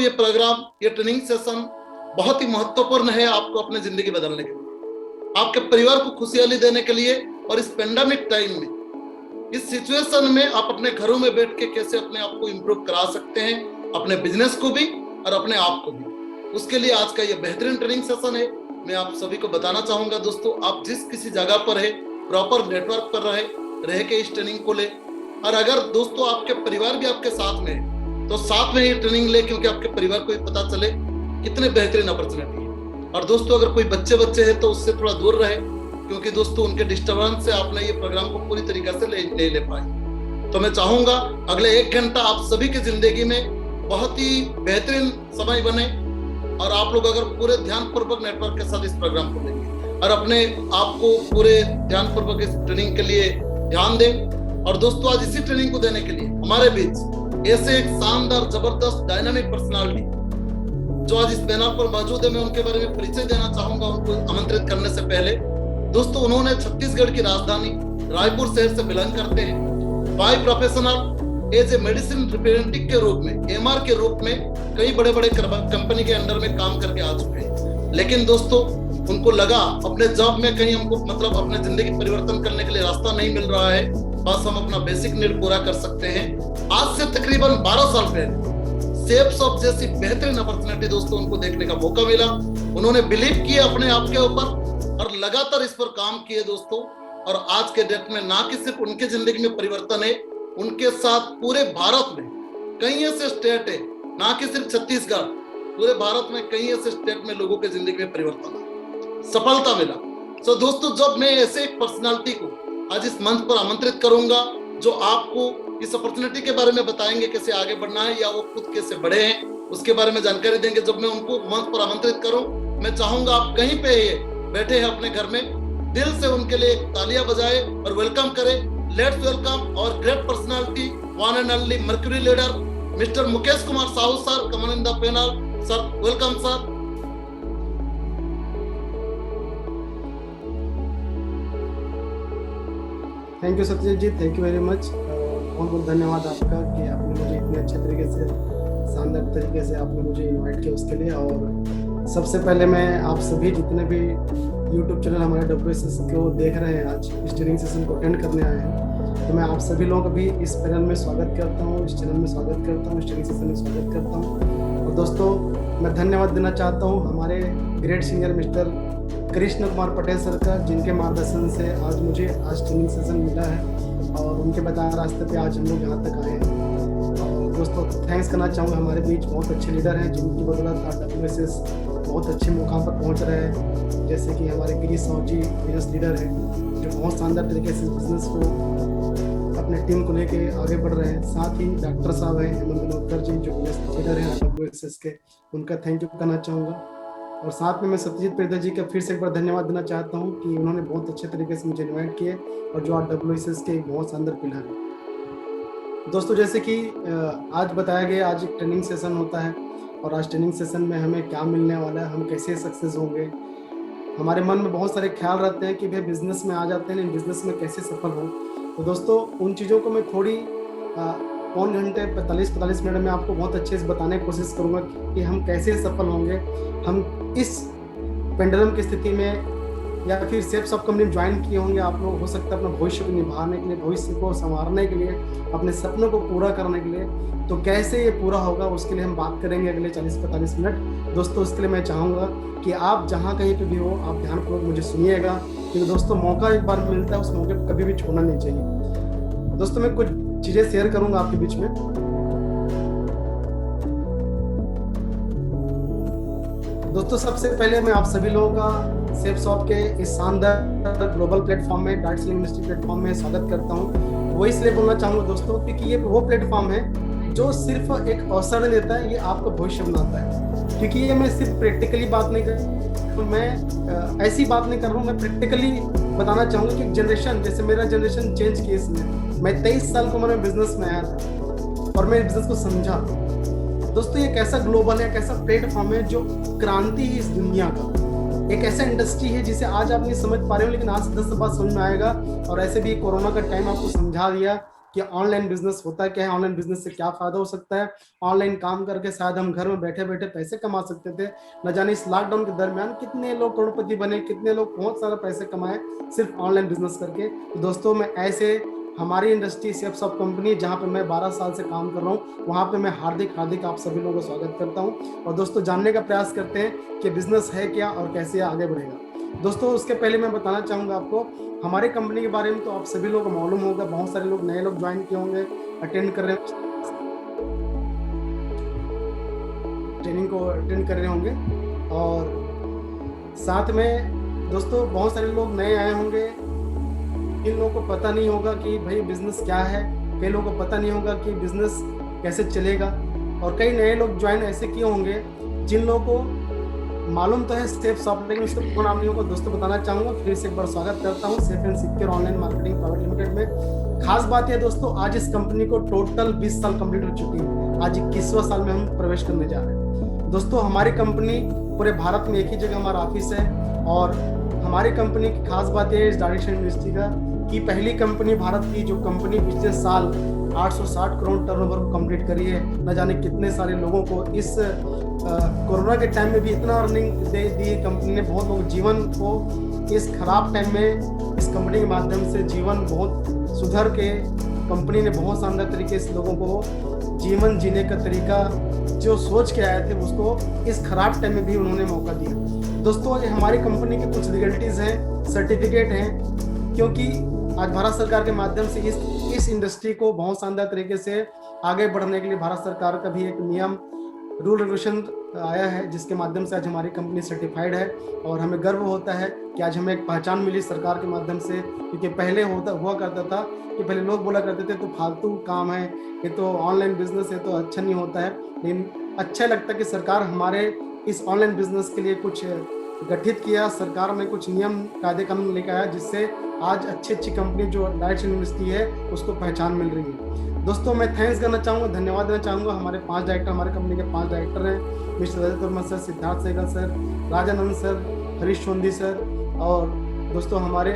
ये प्रोग्राम, ये training session बहुत ही महत्वपूर्ण है आपको अपनी जिंदगी बदलने के लिए, आपके परिवार को खुशहाली देने के लिए। और इस पेंडेमिक टाइम में, इस सिचुएशन में आप अपने घरों में बैठ के कैसे अपने आप को इम्प्रूव करा सकते हैं, अपने बिजनेस को भी और अपने आप को भी। उसके लिए आज का ये बेहतरीन ट्रेनिंग सेशन है। मैं आप सभी को बताना चाहूंगा दोस्तों, आप जिस किसी जगह पर है, प्रॉपर नेटवर्क पर रह के इस ट्रेनिंग को ले। और अगर दोस्तों आपके परिवार भी आपके साथ में है तो साथ में ही ट्रेनिंग ले, क्योंकि आपके परिवार को भी पता चले कितने बेहतरीन अपॉर्चुनिटी है। और दोस्तों अगर कोई बच्चे हैं तो उससे थोड़ा दूर रहे, क्योंकि दोस्तों उनके डिस्टर्बेंस से आपने ये प्रोग्राम को पूरी तरीके से नहीं ले पाए। तो मैं चाहूंगा अगले 1 घंटा आप सभी की जिंदगी में बहुत ही बेहतरीन समय बने, और आप लोग अगर पूरे ध्यानपूर्वक नेटवर्क के साथ इस प्रोग्राम को लेंगे और अपने आप को पूरे ध्यानपूर्वक इस ट्रेनिंग के लिए ध्यान दें। और दोस्तों आज इसी ट्रेनिंग को देने के लिए हमारे बीच ऐसे एक शानदार, जबरदस्त, डायनामिक पर्सनालिटी जो आज इस पैनल पर मौजूद है, मैं उनके बारे में परिचय देना चाहूंगा उनको आमंत्रित करने से पहले। दोस्तों उन्होंने छत्तीसगढ़ की राजधानी रायपुर शहर से बिलोंग करते हैं। By professional as a medicine representative के रूप में, एमआर के रूप में कई बड़े बड़े कंपनी के अंडर में काम करके आ चुके हैं। लेकिन दोस्तों उनको लगा अपने जॉब में कहीं हमको मतलब अपने जिंदगी परिवर्तन करने के लिए रास्ता नहीं मिल रहा है, बस हम अपना बेसिक नीड पूरा कर सकते हैं। आज से तकरीबन 12 साल पहले सेफ शॉप जैसी बेहतरीन अपॉर्चुनिटी दोस्तों उनको देखने का मौका मिला। उन्होंने बिलीव किया अपने आप के ऊपर और लगातार इस पर काम किए दोस्तों। और आज के डेट में ना कि सिर्फ उनके जिंदगी में परिवर्तन है, उनके साथ पूरे भारत में कई ऐसे स्टेट है, ना कि सिर्फ छत्तीसगढ़, पूरे भारत में कई ऐसे स्टेट में लोगों के जिंदगी में परिवर्तन है, सफलता मिला। तो दोस्तों जब मैं ऐसे एक पर्सनालिटी को आज इस मंच पर आमंत्रित करूंगा जो आपको इस अपॉर्चुनिटी के बारे में बताएंगे कैसे आगे बढ़ना है या वो खुद कैसे बढ़े हैं उसके बारे में जानकारी देंगे। जब मैं उनको मंच पर आमंत्रित करूं, मैं चाहूंगा आप कहीं पे बैठे हैं अपने घर में, दिल से उनके लिए तालियां बजाए और वेलकम करें। Let's welcome our great personality, one and only Mercury leader mister Mukesh Kumar Sahu sir, come on in the panel sir, welcome sir. Thank you Satyajit ji, thank you very much. बहुत बहुत धन्यवाद आपका कि आपने मुझे इतने अच्छे तरीके से, शानदार तरीके से आपने मुझे इनवाइट किया उसके लिए। और सबसे पहले मैं आप सभी जितने भी यूट्यूब चैनल हमारे WSS को देख रहे हैं, आज इस ट्रेनिंग सेशन को अटेंड करने आए हैं, तो मैं आप सभी लोगों का भी इस पैनल में स्वागत करता हूँ, इस चैनल में स्वागत करता हूँ, इस ट्रेनिंग सेशन में स्वागत करता हूँ। और दोस्तों मैं धन्यवाद देना चाहता हूँ हमारे great senior mister Krishna Kumar Patel sir का, जिनके मार्गदर्शन से आज मुझे ट्रेनिंग सेशन मिला है और उनके बताए रास्ते पे आज हम लोग यहाँ तक आए हैं। और दोस्तों थैंक्स करना चाहूँगा, हमारे बीच बहुत अच्छे लीडर हैं जिनकी बदौलत आज WSS बहुत अच्छे मुकाम पर पहुँच रहे हैं। जैसे कि हमारे गिरीश साहू जी बिजनेस लीडर हैं जो बहुत शानदार तरीके से बिजनेस को अपने टीम को लेके आगे बढ़ रहे हैं। साथ ही डॉक्टर साहब हैं हेमंत मनोहर जी जो बिजनेस लीडर हैं WSS के, उनका थैंक यू करना चाहूँगा। और साथ में मैं सत्यजीत पेदर जी का फिर से एक बार धन्यवाद देना चाहता हूँ कि उन्होंने बहुत अच्छे तरीके से मुझे इन्वाइट किए और जो आज WSS के एक बहुत शानदार पिलर है। दोस्तों जैसे कि आज बताया गया, आज एक ट्रेनिंग सेशन होता है और आज ट्रेनिंग सेशन में हमें क्या मिलने वाला है, हम कैसे सक्सेस होंगे। हमारे मन में बहुत सारे ख्याल रहते हैं कि भाई बिजनेस में आ जाते हैं, लेकिन बिजनेस में कैसे सफल हो। तो दोस्तों उन चीज़ों को मैं थोड़ी पौन घंटे 45 मिनट में आपको बहुत अच्छे से बताने की कोशिश करूंगा कि हम कैसे सफल होंगे। हम इस पेंडुलम की स्थिति में या फिर सेफ शॉप कंपनी ज्वाइन किए होंगे आप लोग, हो सकता है अपना भविष्य को निभाने के लिए, भविष्य को संवारने के लिए, अपने सपनों को पूरा करने के लिए, तो कैसे ये पूरा होगा उसके लिए हम बात करेंगे अगले 40-45 मिनट। दोस्तों उसके लिए मैं चाहूँगा कि आप जहाँ कहीं पे भी हो आप ध्यानपूर्वक मुझे सुनिएगा, क्योंकि दोस्तों मौका एक बार मिलता है, उस मौके को कभी भी छोड़ना नहीं चाहिए। दोस्तों मैं कुछ चीज़ें शेयर करूँगा आपके बीच में। दोस्तों सबसे पहले मैं आप सभी लोगों का सेफ शॉप के इस शानदार ग्लोबल प्लेटफॉर्म में, डाइट सेलिंग इंडस्ट्री प्लेटफॉर्म में स्वागत करता हूं। वो इसलिए बोलना चाहूँगा दोस्तों क्योंकि ये वो प्लेटफॉर्म है जो सिर्फ एक अवसर देता है, ये आपका भविष्य बनाता है। क्योंकि ये मैं सिर्फ प्रैक्टिकली बात नहीं कर, मैं ऐसी बात नहीं कर रहा हूँ, मैं प्रैक्टिकली बताना चाहूँगा कि जनरेशन, जैसे मेरा जनरेशन चेंज किया इसमें। मैं 23 साल की उम्र में बिजनेस में आया था और मैं बिजनेस को समझा। दोस्तों ये कैसा ग्लोबल है, कैसा प्लेटफॉर्म है जो क्रांति है इस दुनिया का, एक ऐसा इंडस्ट्री है जिसे आज आप नहीं समझ पा रहे हो, लेकिन आज से 10 साल बाद समझ में आएगा। और ऐसे भी कोरोना का टाइम आपको समझा दिया कि ऑनलाइन बिजनेस होता क्या है, ऑनलाइन बिजनेस से क्या फायदा हो सकता है, ऑनलाइन काम करके शायद हम घर में बैठे बैठे पैसे कमा सकते थे। न जाने इस लॉकडाउन के दरमियान कितने लोग करोड़पति बने, कितने लोग बहुत सारा पैसे कमाए सिर्फ ऑनलाइन बिजनेस करके। तो दोस्तों मैं ऐसे हमारी इंडस्ट्री सेफ सॉफ्ट कंपनी जहाँ पे मैं 12 साल से काम कर रहा हूँ, वहाँ पे मैं हार्दिक आप सभी लोगों का स्वागत करता हूँ। और दोस्तों जानने का प्रयास करते हैं कि बिजनेस है क्या और कैसे आगे बढ़ेगा। दोस्तों उसके पहले मैं बताना चाहूँगा आपको हमारी कंपनी के बारे में। तो आप सभी लोगों को मालूम होगा, बहुत सारे लोग नए लोग ज्वाइन किए होंगे, अटेंड कर रहे ट्रेनिंग को अटेंड कर रहे होंगे। और साथ में दोस्तों बहुत सारे लोग नए आए होंगे, इन लोगों को पता नहीं होगा कि भाई बिजनेस क्या है, कई लोगों को पता नहीं होगा कि बिजनेस कैसे चलेगा। और कई नए लोग ज्वाइन ऐसे किए होंगे जिन लोगों को मालूम तो है सेफ सॉफ्ट, लेकिन उसका पूरा नाम नहीं होगा। दोस्तों बताना चाहूँगा, फिर से एक बार स्वागत करता हूँ safe and secure online marketing private limited में। खास बात है दोस्तों, आज इस कंपनी को टोटल 20 साल कंप्लीट हो चुकी है। आज 21वां साल में हम प्रवेश करने जा रहे हैं। दोस्तों हमारी कंपनी पूरे भारत में एक ही जगह हमारा ऑफिस है। और हमारी कंपनी की खास बात है इस डायरेक्शन इंडस्ट्री का कि पहली कंपनी भारत की जो कंपनी पिछले साल 860 करोड़ टर्नओवर को कंप्लीट करी है। न जाने कितने सारे लोगों को इस कोरोना के टाइम में भी इतना अर्निंग दे दी कंपनी ने। बहुत लोग जीवन को इस खराब टाइम में इस कंपनी के माध्यम से जीवन बहुत सुधर के कंपनी ने बहुत शानदार तरीके से लोगों को जीवन जीने का तरीका जो सोच के आए थे उसको इस खराब टाइम में भी उन्होंने मौका दिया। दोस्तों ये हमारी कंपनी के कुछ लीगलिटीज हैं, सर्टिफिकेट हैं, क्योंकि आज भारत सरकार के माध्यम से इस इंडस्ट्री को बहुत शानदार तरीके से आगे बढ़ने के लिए भारत सरकार का भी एक नियम रूल रेगुलेशन आया है, जिसके माध्यम से आज हमारी कंपनी सर्टिफाइड है। और हमें गर्व होता है कि आज हमें एक पहचान मिली सरकार के माध्यम से। क्योंकि पहले हुआ करता था कि पहले लोग बोला करते थे तो फालतू काम है, ये तो ऑनलाइन बिजनेस है तो अच्छा नहीं होता है। लेकिन अच्छा लगता है कि सरकार हमारे इस ऑनलाइन बिजनेस के लिए कुछ गठित किया, सरकार ने कुछ नियम कायदे कानून लेकर आया, जिससे आज अच्छी कंपनी जो डायरेक्शन यूनिवर्सिटी है उसको पहचान मिल रही है। दोस्तों मैं थैंक्स करना चाहूँगा, धन्यवाद देना चाहूँगा हमारे 5 डायरेक्टर, हमारे कंपनी के 5 डायरेक्टर हैं, mister Rajat Verma sir, Siddharth Sehgal sir, Rajanand sir, Harish Sondhi sir, और दोस्तों हमारे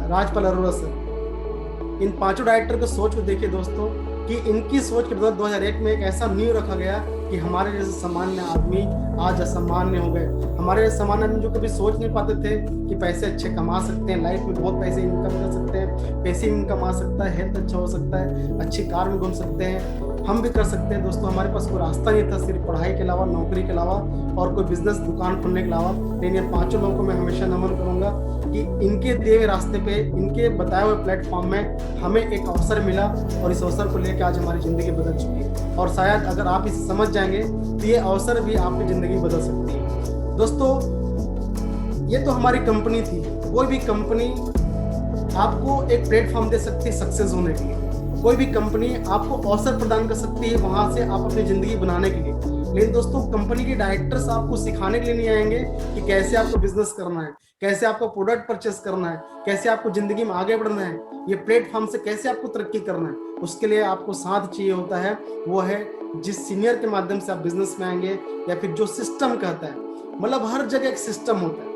राजपाल अरोड़ा सर। इन 5 डायरेक्टर के सोच को देखिए दोस्तों कि इनकी सोच के बदौलत 2001 में एक ऐसा नींव रखा गया कि हमारे जैसे सामान्य आदमी आज असामान्य हो गए। हमारे सामान्य आदमी जो कभी सोच नहीं पाते थे कि पैसे अच्छे कमा सकते हैं, लाइफ में बहुत पैसे इनकम कर सकते हैं, पैसे कमा सकता है, हेल्थ अच्छा हो सकता है, अच्छी कार में घूम सकते हैं, हम भी कर सकते हैं। दोस्तों हमारे पास कोई रास्ता नहीं था सिर्फ पढ़ाई के अलावा, नौकरी के अलावा और कोई बिजनेस दुकान खोलने के अलावा। लेकिन ये 5 लोगों को मैं हमेशा नमन करूंगा कि इनके दिए हुए रास्ते पे, इनके बताए हुए प्लेटफॉर्म में हमें एक अवसर मिला और इस अवसर को लेकर आज हमारी जिंदगी बदल चुकी है। और शायद अगर आप इसे समझ जाएंगे तो ये अवसर भी आपकी जिंदगी बदल सकती है। दोस्तों ये तो हमारी कंपनी थी। कोई भी कंपनी आपको एक प्लेटफॉर्म दे सकती है सक्सेस होने के लिए, कोई भी कंपनी आपको अवसर प्रदान कर सकती है वहां से आप अपनी जिंदगी बनाने के लिए। लेकिन दोस्तों कंपनी के डायरेक्टर्स आपको सिखाने के लिए नहीं आएंगे कि कैसे आपको बिजनेस करना है, कैसे आपको प्रोडक्ट परचेस करना है, कैसे आपको जिंदगी में आगे बढ़ना है, ये प्लेटफॉर्म से कैसे आपको तरक्की करना है। उसके लिए आपको साथ चाहिए होता है, वो है जिस सीनियर के माध्यम से आप बिजनेस में आएंगे, या फिर जो सिस्टम कहता है। मतलब हर जगह एक सिस्टम होता है,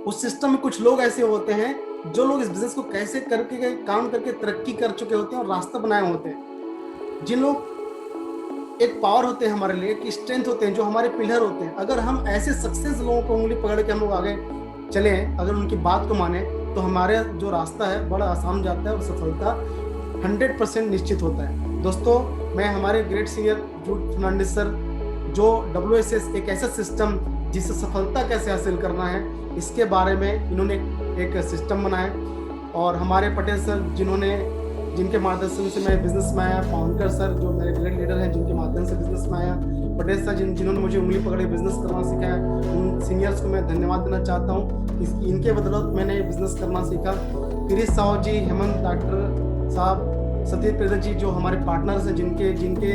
उस सिस्टम में कुछ लोग ऐसे होते हैं जो लोग इस बिजनेस को कैसे करके काम करके तरक्की कर चुके होते हैं और रास्ता बनाए होते हैं, जिन लोग एक पावर होते हैं हमारे लिए, एक स्ट्रेंथ होते हैं, जो हमारे पिलर होते हैं। अगर हम ऐसे सक्सेस लोगों को उंगली पकड़ के हम लोग आगे चले, अगर उनकी बात को माने, तो हमारे जो रास्ता है बड़ा आसान जाता है और सफलता 100% निश्चित होता है। दोस्तों मैं हमारे ग्रेट सीनियर जूड फर्नांडिस सर, जो WSS एक ऐसा सिस्टम जिससे सफलता कैसे हासिल करना है, इसके बारे में इन्होंने एक सिस्टम बनाया। और हमारे पटेल सर जिनके मार्गदर्शन से मैं बिजनेस में आया, पाउंकर सर जो मेरे ग्रेट लीडर हैं जिनके माध्यम से बिजनेस में आया, पटेल सर जिन्होंने मुझे उंगली पकड़े बिजनेस करना सिखाया, उन सीनियर्स को मैं धन्यवाद देना चाहता हूँ। इनके बदौलत मैंने बिजनेस करना सीखा। क्रिस साहू जी, हेमंत डॉक्टर साहब, सतीश प्रियदर्शी जी जो हमारे पार्टनर्स हैं, जिनके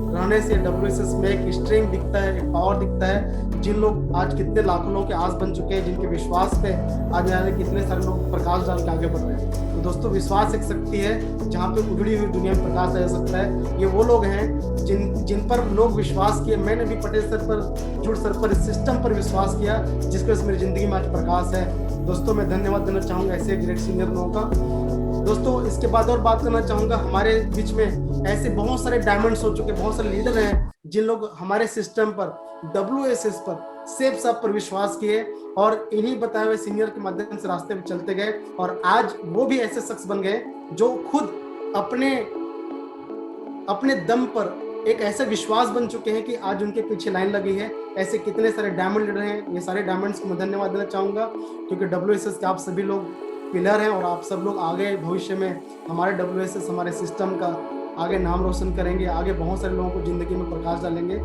रहने से WSS में एक स्ट्रेंथ दिखता है, एक पावर दिखता है, जिन लोग आज कितने लाखों लोगों के आस बन चुके हैं, जिनके विश्वास पे आज यहाँ कितने सारे लोग प्रकाश डाल के आगे बढ़ रहे हैं। तो दोस्तों विश्वास एक शक्ति है, जहाँ पे उजड़ी हुई दुनिया में प्रकाश आ सकता है। ये वो लोग हैं जिन पर लोग विश्वास किए। मैंने भी पटेल सर पर, जूड सर पर, इस सिस्टम पर विश्वास किया, जिसके वजह से मेरी जिंदगी में आज प्रकाश है। दोस्तों मैं धन्यवाद देना चाहूँगा ऐसे ग्रेट सीनियर लोगों का। दोस्तों इसके बाद और बात करना चाहूंगा, हमारे बीच में ऐसे बहुत सारे डायमंड्स हो चुके, बहुत सारे लीडर हैं जिन लोग हमारे सिस्टम पर, WSS पर, सेफ साहब पर विश्वास किए और इन्हीं बताए हुए सीनियर के माध्यम से रास्ते में चलते गए और आज वो भी ऐसे शख्स बन गए जो खुद अपने दम पर एक ऐसा विश्वास बन चुके हैं कि आज उनके पीछे लाइन लगी है। ऐसे कितने सारे डायमंड लीडर हैं, ये सारे डायमंड्स को मैं धन्यवाद देना चाहूंगा क्योंकि WSS के आप सभी लोग पिलर हैं और आप सब लोग आगे भविष्य में हमारे WSS, हमारे सिस्टम का आगे नाम रोशन करेंगे, आगे बहुत सारे लोगों को जिंदगी में प्रकाश डालेंगे।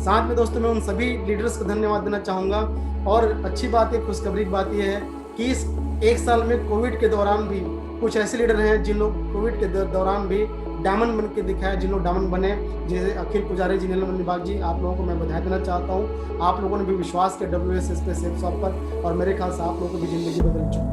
साथ में दोस्तों मैं उन सभी लीडर्स को धन्यवाद देना चाहूंगा और अच्छी बात है, खुशखबरी की बात यह है कि इस एक साल में कोविड के दौरान भी कुछ ऐसे लीडर हैं जिन लोग कोविड के दौरान भी डायमंड बन के दिखाया, जिन लोग डायमंड बने, जैसे अखिल पुजारी जी, नीलम निबाग जी, आप लोगों को मैं बधाई देना चाहता हूँ। आप लोगों ने भी विश्वास किया WSS पे, सेफ शॉप पर और मेरे ख्याल से आप लोगों की भी जिंदगी बदल चुकी है।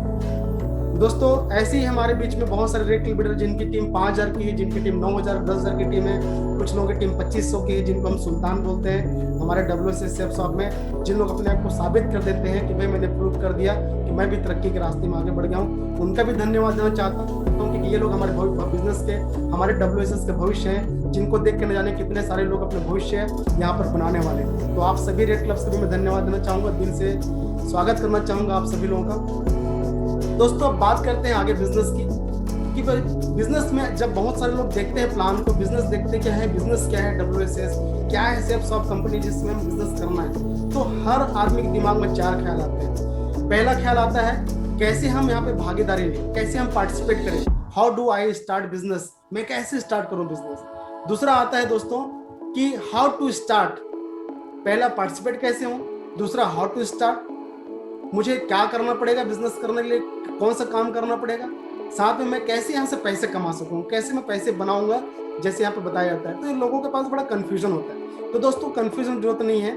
दोस्तों ऐसे ही हमारे बीच में बहुत सारे रेट लीडर जिनकी टीम 5000 की है, जिनकी टीम 9000, 10000 की टीम है, कुछ लोगों की टीम 2500 की है, जिनको हम सुल्तान बोलते हैं हमारे WSS सेफ शॉप में, जिन लोग अपने आप को साबित कर देते हैं कि भाई मैंने प्रूव कर दिया कि मैं भी तरक्की के रास्ते में आगे बढ़ गया हूँ। उनका भी धन्यवाद देना चाहता हूँ क्योंकि ये लोग हमारे बिजनेस के, हमारे WSS के भविष्य हैं, जिनको देख के न जाने कितने सारे लोग अपने भविष्य यहाँ पर बनाने वाले हैं। तो आप सभी रेड क्लब्स को भी मैं धन्यवाद देना चाहूँगा, दिल से स्वागत करना चाहूँगा आप सभी लोगों का। दोस्तों अब बात करते हैं आगे बिजनेस की कि बिजनेस में जब बहुत सारे लोग देखते हैं प्लान को, बिजनेस देखते क्या है, बिजनेस क्या है, WSS क्या है, सेफ शॉप कंपनी जिसमें हम बिजनेस करना है, तो हर आदमी के दिमाग में 4 ख्याल आते हैं। पहला ख्याल आता है कैसे हम यहाँ पे भागीदारी लें, कैसे हम पार्टिसिपेट करें, how do I start business, मैं कैसे स्टार्ट करूँ बिजनेस। दूसरा आता है दोस्तों कि हाउ टू स्टार्ट, पहला पार्टिसिपेट कैसे हूँ, दूसरा हाउ टू स्टार्ट, मुझे क्या करना पड़ेगा बिजनेस करने के लिए, कौन सा काम करना पड़ेगा, साथ में मैं कैसे यहाँ से पैसे कमा सकूँ, कैसे मैं पैसे बनाऊंगा, जैसे यहाँ पे बताया जाता है। तो लोगों के पास बड़ा कंफ्यूजन होता है। तो दोस्तों कंफ्यूजन की जरूरत नहीं है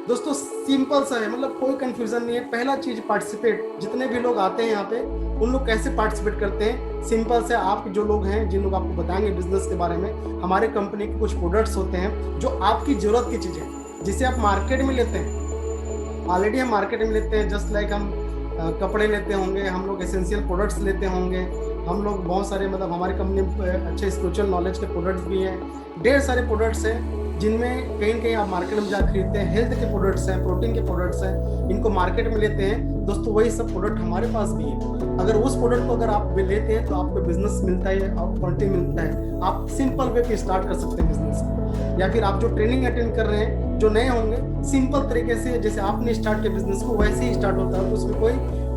दोस्तों, सिंपल सा है, मतलब कोई कंफ्यूजन नहीं है। पहला चीज पार्टिसिपेट, जितने भी लोग आते हैं यहाँ पे उन लोग कैसे पार्टिसिपेट करते हैं, सिंपल से आप जो लोग हैं, जिन लोग आपको बताएंगे बिजनेस के बारे में, हमारे कंपनी के कुछ प्रोडक्ट्स होते हैं जो आपकी जरूरत की चीजें, जिसे आप मार्केट में लेते हैं, ऑलरेडी हम मार्केट में लेते हैं, जस्ट लाइक हम कपड़े लेते होंगे, हम लोग एसेंशियल प्रोडक्ट्स लेते होंगे, हम लोग बहुत सारे, मतलब हमारी कंपनी में अच्छे स्पिरिचुअल नॉलेज के प्रोडक्ट्स भी हैं, ढेर सारे प्रोडक्ट्स हैं जिनमें कहीं न कहीं आप मार्केट में जा खरीदते हैं। हेल्थ के प्रोडक्ट्स हैं, प्रोटीन के प्रोडक्ट्स हैं, इनको मार्केट में लेते हैं। दोस्तों वही सब प्रोडक्ट हमारे पास भी है। अगर उस प्रोडक्ट को अगर आप लेते हैं तो आपको बिजनेस मिलता है, आपको क्वालिटी मिलता है, आप सिंपल वे पे स्टार्ट कर सकते हैं बिजनेस। या फिर आप जो ट्रेनिंग अटेंड कर रहे हैं, जो नए होंगे, सिंपल तरीके से जैसे आपने स्टार्ट किया बिजनेस को वैसे ही स्टार्ट होता है, उसमें कोई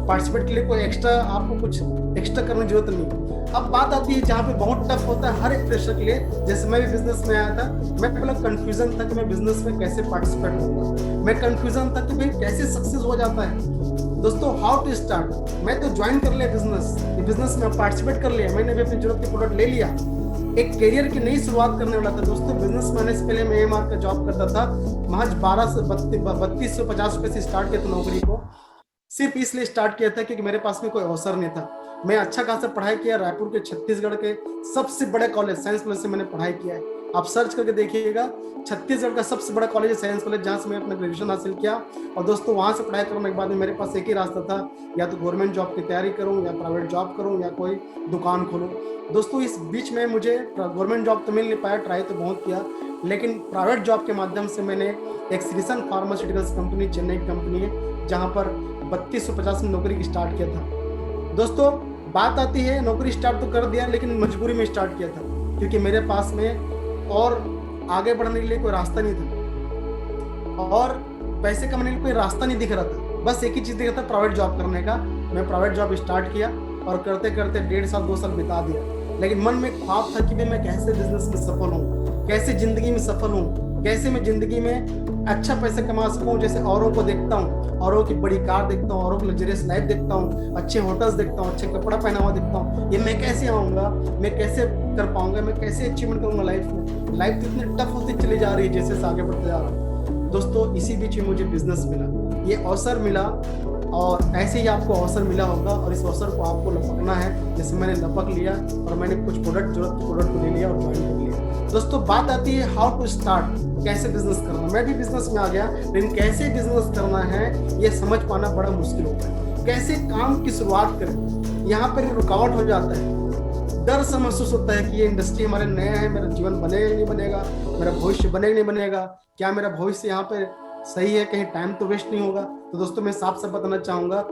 पार्टिसिपेट के लिए कोई एक्स्ट्रा आपको कुछ एक्स्ट्रा करने की जरूरत नहीं। अब बात आती है जहाँ पे बहुत टफ होता है हर एक फ्रेशर के लिए, जैसे मैं भी बिजनेस में आया था, मैं पहले कंफ्यूजन था कि मैं बिजनेस में कैसे पार्टिसिपेट करूंगा, मैं कंफ्यूजन था कि भाई कैसे सक्सेस हो जाता है। दोस्तों हाउ टू स्टार्ट, मैं तो ज्वाइन कर लिया बिजनेस में पार्टिसिपेट कर लिया, मैंने भी अपनी जरूरत के प्रोडक्ट ले लिया, एक करियर की नई शुरुआत करने वाला था। दोस्तों बिजनेस में आने से पहले मैं AMR का जॉब करता था, महज 3250 रुपए से स्टार्ट किया था नौकरी को, सिर्फ इसलिए स्टार्ट किया था क्योंकि मेरे पास में कोई अवसर नहीं था। मैं अच्छा खासा पढ़ाई किया, रायपुर के छत्तीसगढ़ के सबसे बड़े कॉलेज साइंस कॉलेज से मैंने पढ़ाई किया है। आप सर्च करके देखिएगा, छत्तीसगढ़ का सबसे बड़ा कॉलेज है साइंस कॉलेज, जहाँ से मैं अपना ग्रेजुएशन हासिल किया। और दोस्तों वहाँ से पढ़ाई करने के बाद में मेरे पास एक ही रास्ता था, या तो गवर्नमेंट जॉब की तैयारी करूँ, या प्राइवेट जॉब करूँ, या कोई दुकान खोलूँ। दोस्तों इस बीच में मुझे गवर्नमेंट जॉब तो मिल नहीं पाया, ट्राई तो बहुत किया, लेकिन प्राइवेट जॉब के माध्यम से मैंने एक श्रीसन फार्मास्यूटिकल्स कंपनी, चेन्नई की कंपनी है, जहाँ पर 3250 में नौकरी की स्टार्ट किया था। दोस्तों बात आती है, नौकरी स्टार्ट तो कर दिया, लेकिन मजबूरी में स्टार्ट किया था, क्योंकि मेरे पास में और आगे बढ़ने के लिए कोई रास्ता नहीं था और पैसे कमाने के लिए कोई रास्ता नहीं दिख रहा था। बस एक ही चीज़ दिख रहा था, प्राइवेट जॉब करने का। मैं प्राइवेट जॉब स्टार्ट किया और करते करते 1.5 साल 2 साल बिता दिया, लेकिन मन में ख्वाब था कि मैं कैसे बिजनेस में सफल हूँ, कैसे जिंदगी में सफल हूँ, कैसे मैं जिंदगी में अच्छा पैसे कमा सकूँ। जैसे औरों को देखता हूँ, औरों की बड़ी कार देखता हूँ, औरों की लग्जरियस लाइफ देखता हूँ, अच्छे होटल्स देखता हूँ, अच्छे कपड़ा पहना हुआ देखता हूँ, ये मैं कैसे आऊँगा, मैं कैसे कर पाऊंगा, मैं कैसे अचीवमेंट करूँगा लाइफ में। लाइफ तो इतनी टफ होती चली जा रही है जैसे से आगे बढ़ते जा रहा हूँ। दोस्तों इसी बीच में मुझे बिजनेस मिला, ये अवसर मिला, और ऐसे ही आपको अवसर मिला होगा, और इस अवसर को आपको लपकना है, जैसे मैंने लपक लिया और मैंने कुछ प्रोडक्ट को ले लिया और ज्वाइन कर लिया। दोस्तों बात आती है हाउ टू स्टार्ट, कैसे बिजनेस करना। मैं भी बिजनेस में आ गया, लेकिन कैसे बिजनेस करना है ये समझ पाना बड़ा मुश्किल होता है। कैसे काम की शुरुआत करें, यहाँ पर रुकावट हो जाता है, डर सा महसूस होता है कि ये इंडस्ट्री हमारे नया है, मेरा जीवन बनेगा नहीं बनेगा, मेरा भविष्य बनेगा नहीं बनेगा, क्या मेरा भविष्य यहाँ पे सही है, कहीं टाइम तो वेस्ट नहीं होगा। तो दोस्तों मैं साफ साफ बताना चाहूंगा,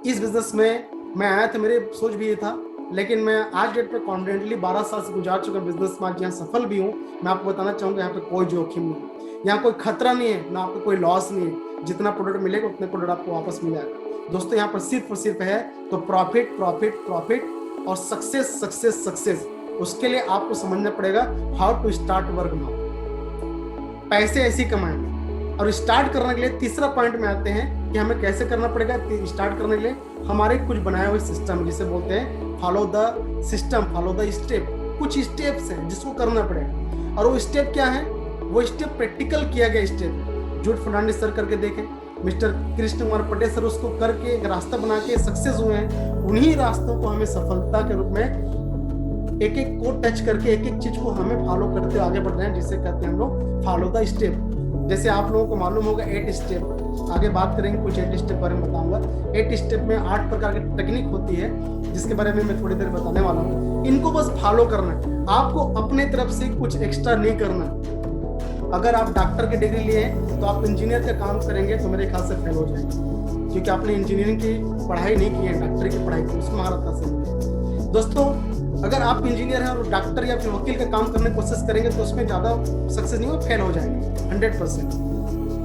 इस बिजनेस में मैं आया था, मेरे सोच भी ये था, लेकिन मैं आज डेट पे कॉन्फिडेंटली 12 साल से गुजार चुका बिजनेस में, आज यहाँ सफल भी हूँ। मैं आपको बताना चाहूंगा यहाँ पे कोई जोखिम नहीं, यहाँ कोई खतरा नहीं है, ना आपको कोई लॉस नहीं है। जितना प्रोडक्ट मिलेगा उतने प्रोडक्ट आपको वापस मिल जाएगा। दोस्तों यहाँ पर सिर्फ और सिर्फ है तो प्रॉफिट प्रॉफिट प्रॉफिट और सक्सेस सक्सेस सक्सेस। उसके लिए आपको समझना पड़ेगा how to start work now. पैसे ऐसे ही कमाएंगे। और स्टार्ट करने के लिए तीसरा पॉइंट में आते हैं कि हमें कैसे करना पड़ेगा। स्टार्ट करने के लिए हमारे कुछ बनाए हुए सिस्टम, जिसे बोलते हैं follow the system, follow the step. कुछ स्टेप्स हैं जिसको करना पड़ेगा, और वो स्टेप क्या है? वो स्टेप प्रैक्टिकल किया गया स्टेप। जूड फर्नांडिस सर करके देखें, मिस्टर कृष्ण कुमार पटेल सर उसको करके एक रास्ता बना के सक्सेस हुए हैं। उन्हीं रास्तों को हमें सफलता के रूप में एक एक को टच करके एक एक चीज को हमें फॉलो करते आगे बढ़ रहे हैं, जिसे कहते हैं हम लोग फॉलो द स्टेप। जैसे आप लोगों को मालूम होगा 8 स्टेप, आगे बात करेंगे कुछ 8 स्टेप बारे में बताऊंगा। 8 स्टेप में 8 प्रकार की टेक्निक होती है, जिसके बारे में मैं थोड़ी देर बताने वाला हूँ। इनको बस फॉलो करना है, आपको अपने तरफ से कुछ एक्स्ट्रा नहीं करना। अगर आप डॉक्टर की डिग्री लिए हैं तो आप इंजीनियर का काम करेंगे तो मेरे ख्याल से फेल हो जाएंगे, क्योंकि आपने इंजीनियरिंग की पढ़ाई नहीं की है, डॉक्टर की पढ़ाई की, उसमें महारत हासिल की। दोस्तों अगर आप इंजीनियर हैं और डॉक्टर या फिर वकील का काम करने की कोशिश करेंगे तो उसमें ज्यादा सक्सेस नहीं हो, फेल हो जाएंगे 100%।